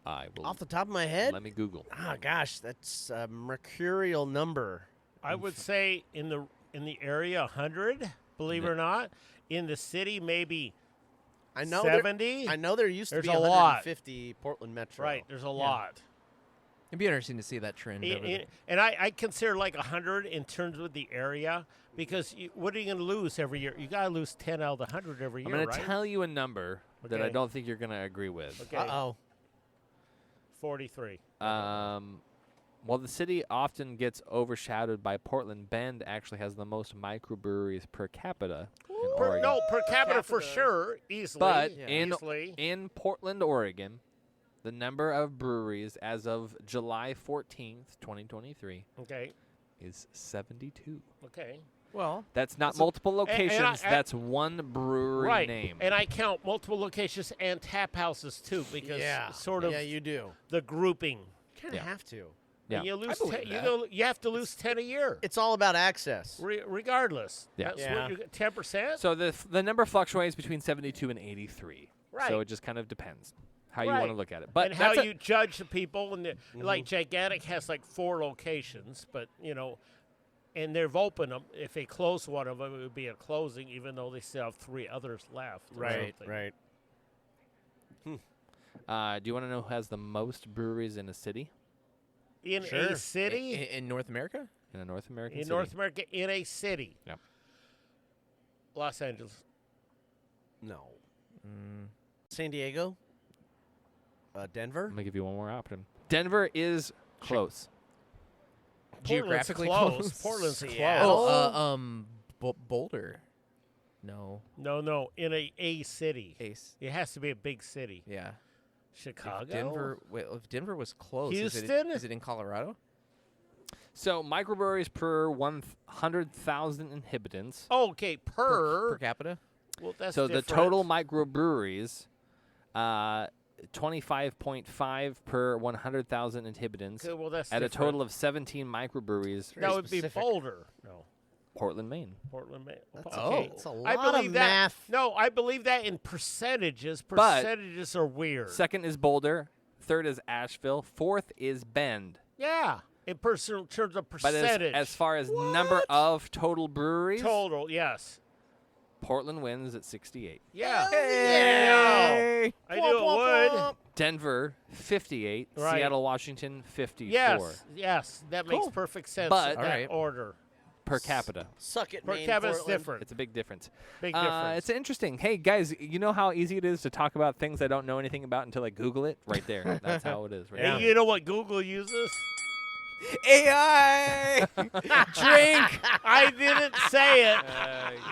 I will. Off the top of my head? Let me Google. Oh, gosh, that's a mercurial number. I would say in the area 100, believe it or not. In the city, maybe I know 70. I know there used to There's be a lot. 150 Portland Metro. Right, there's a lot. It'd be interesting to see that trend. over the- And I consider like 100 in terms of the area because what are you going to lose every year? You got to lose 10 out of the 100 every year, I'm going right? to tell you a number that I Okay. don't think you're going to agree with. Okay. Uh-oh. 43. Well, the city often gets overshadowed by Portland. Bend actually has the most microbreweries per capita in Oregon. No, per capita for sure, easily. But easily. in Portland, Oregon, the number of breweries as of July 14th, 2023 Okay. is 72. Okay. Well, That's not multiple and locations. I- That's one brewery Right. name. And I count multiple locations and tap houses too because sort of Yeah, you do. the grouping. Kind of have to. Yeah. And you lose believe 10, you have to lose 10 a year. It's all about access. Regardless. Yeah. That's Yeah. what you 10%? So the number fluctuates between 72 and 83. Right. So it just kind of depends how you Right. want to look at it. But and how that's you judge the people. And like Gigantic has like 4 locations, but and they've opened them. If they close one of them, it would be a closing, even though they still have 3 others left. or something. Right. do you want to know who has the most breweries in a city? In Sure. a city? in North America? In a North American In city? North America, in a city. Yep. Los Angeles. No. San Diego? Denver? Let me give you one more option. Denver is close. Geographically Portland's close. Portland's Seattle. close. Boulder. No. No. In a city. Ace. It has to be a big city. Yeah. Chicago. Denver. Wait, if Denver was close, Houston? Is it in Colorado? So microbreweries per 100,000 inhabitants. Oh, okay, Per capita? Well, that's So different. the total microbreweries, 25.5 per 100,000 inhabitants. Okay, well, that's at a different. total of 17 microbreweries. That would be Boulder. No. Portland, Maine. Portland, Maine. That's Okay. That's a I lot believe of that. math. No, I believe that in percentages. But- Percentages are weird. Second is Boulder. Third is Asheville. Fourth is Bend. Yeah, in terms of But percentage. as far as number of total breweries, total, yes. Portland wins at 68. Yeah. Hey! I knew it would. Denver, 58. Right. Seattle, Washington, 54. Yes, that makes perfect sense. But- in that Alright. order. Per capita. Suck it, Per Maine, capita is Portland. different. It's a big difference. Big difference. It's interesting. Hey, guys, you know how easy it is to talk about things I don't know anything about until I Google it? Right there. That's how it is. Right Hey, there. you know what Google uses? AI! Drink! I didn't say it.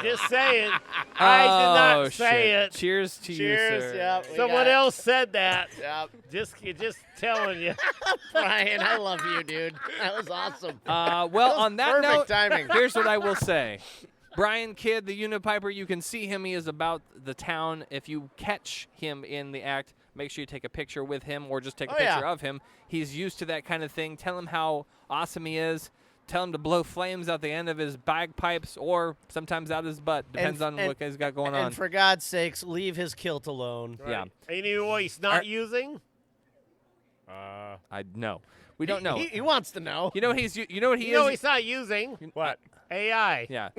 Just saying. I did Oh, not say shit. it. Cheers to you, Cheers, sir. yep. we Someone got it. else said that. Yep. Just telling you. Brian, I love you, dude. That was awesome. Well, That was on that perfect note, timing. here's what I will say. Brian Kidd, the Unipiper, you can see him. He is about the town. If you catch him in the act, make sure you take a picture with him or just take a Oh, yeah. picture of him. He's used to that kind of thing. Tell him how awesome he is. Tell him to blow flames out the end of his bagpipes or sometimes out his butt. Depends on what he's got going on. And for God's sakes, leave his kilt alone. Yeah. And you know what he's not using? No. We don't know. He wants to know. You know what he's. You know what he You know is. he's not using what AI. Yeah.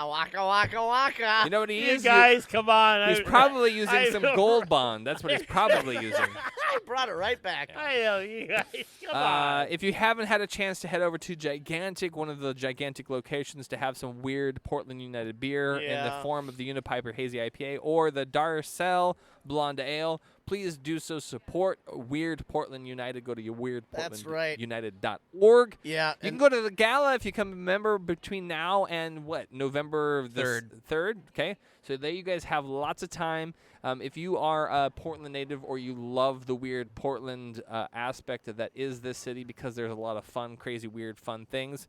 Waka waka waka. You know what he You is. guys, come on. He's probably using some gold bond. That's what he's probably using. I brought it right back. I know you guys. Come on. If you haven't had a chance to head over to Gigantic, one of the Gigantic locations, to have some weird Portland United beer in the form of the Unipiper Hazy IPA or the Darcel Blonde Ale, please do so. Support Weird Portland United. Go to your weirdportlandunited.org. Yeah. You can go to the gala if you come a member between now and November 3rd. Okay. So there you guys have lots of time. If you are a Portland native or you love the weird Portland aspect that is this city, because there's a lot of fun, crazy, weird, fun things,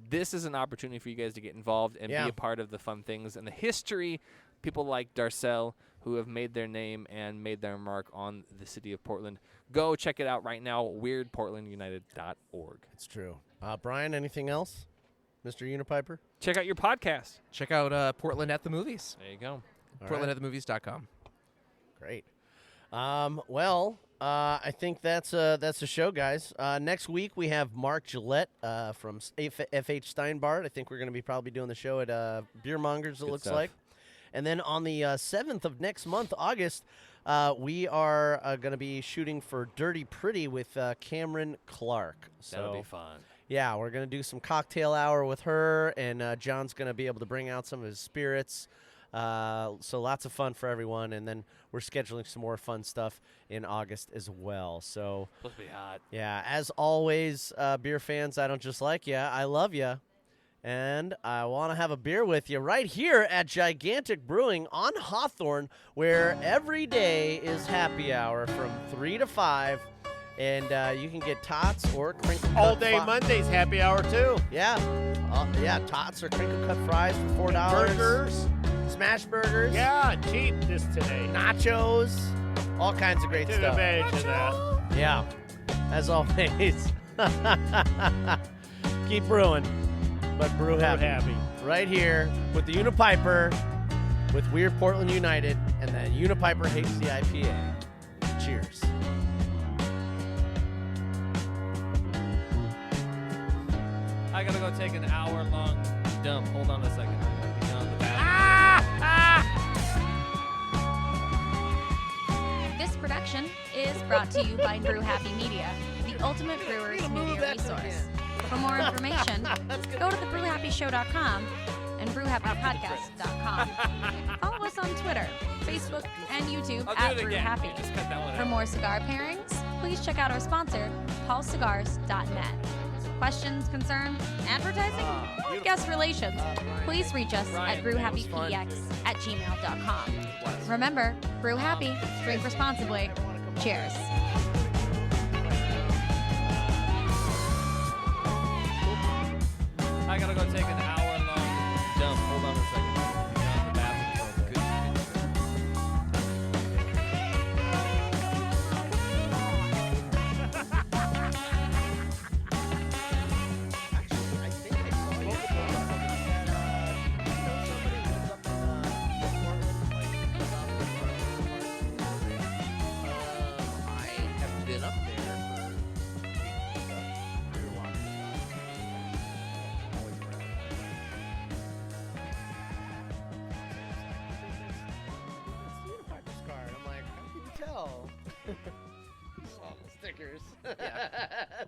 this is an opportunity for you guys to get involved and be a part of the fun things and the history. People like Darcel, who have made their name and made their mark on the city of Portland. Go check it out right now, weirdportlandunited.org. It's true. Brian, anything else? Mr. Unipiper? Check out your podcast. Check out Portland at the Movies. There you go. PortlandAtTheMovies.com. Great. I think that's a show, guys. Next week we have Mark Gillette from FH Steinbart. I think we're going to be probably doing the show at Beer Mongers, it looks like. And then on the 7th of next month, August, we are going to be shooting for Dirty Pretty with Cameron Clark. That'll be fun. Yeah, we're going to do some cocktail hour with her, and John's going to be able to bring out some of his spirits. So lots of fun for everyone, and then we're scheduling some more fun stuff in August as well. So Supposed to be hot. Yeah, as always, beer fans, I don't just like you, I love you. And I want to have a beer with you right here at Gigantic Brewing on Hawthorne, where every day is happy hour from 3 to 5. And you can get tots or crinkle cut All day Mondays happy hour too. Yeah. Tots or crinkle cut fries for $4. Burgers. Smash burgers. Yeah, cheap this today. Nachos. All kinds of great Didn't stuff. imagine that. Yeah. As always. Keep brewing. But brew happy. Right here with the Unipiper, with Weird Portland United, and the Unipiper Hazy IPA. Cheers. I gotta go take an hour-long dump. Hold on a second. Be on the bathroom. This production is brought to you by Brew Happy Media, the ultimate brewers media resource. For more information, go to thebrewhappyshow.com and brewhappypodcast.com. Follow us on Twitter, Facebook, and YouTube at Brew Happy. For more cigar pairings, please check out our sponsor, paulcigars.net. Questions, concerns, advertising, or guest relations, please reach us at brewhappypx@gmail.com. Remember, brew happy, drink responsibly. Cheers. I gotta go take an hour-long dump. Hold on a second. Be on the bathroom for a good I have been up there I'm like, how can you tell? Saw the stickers. Yeah.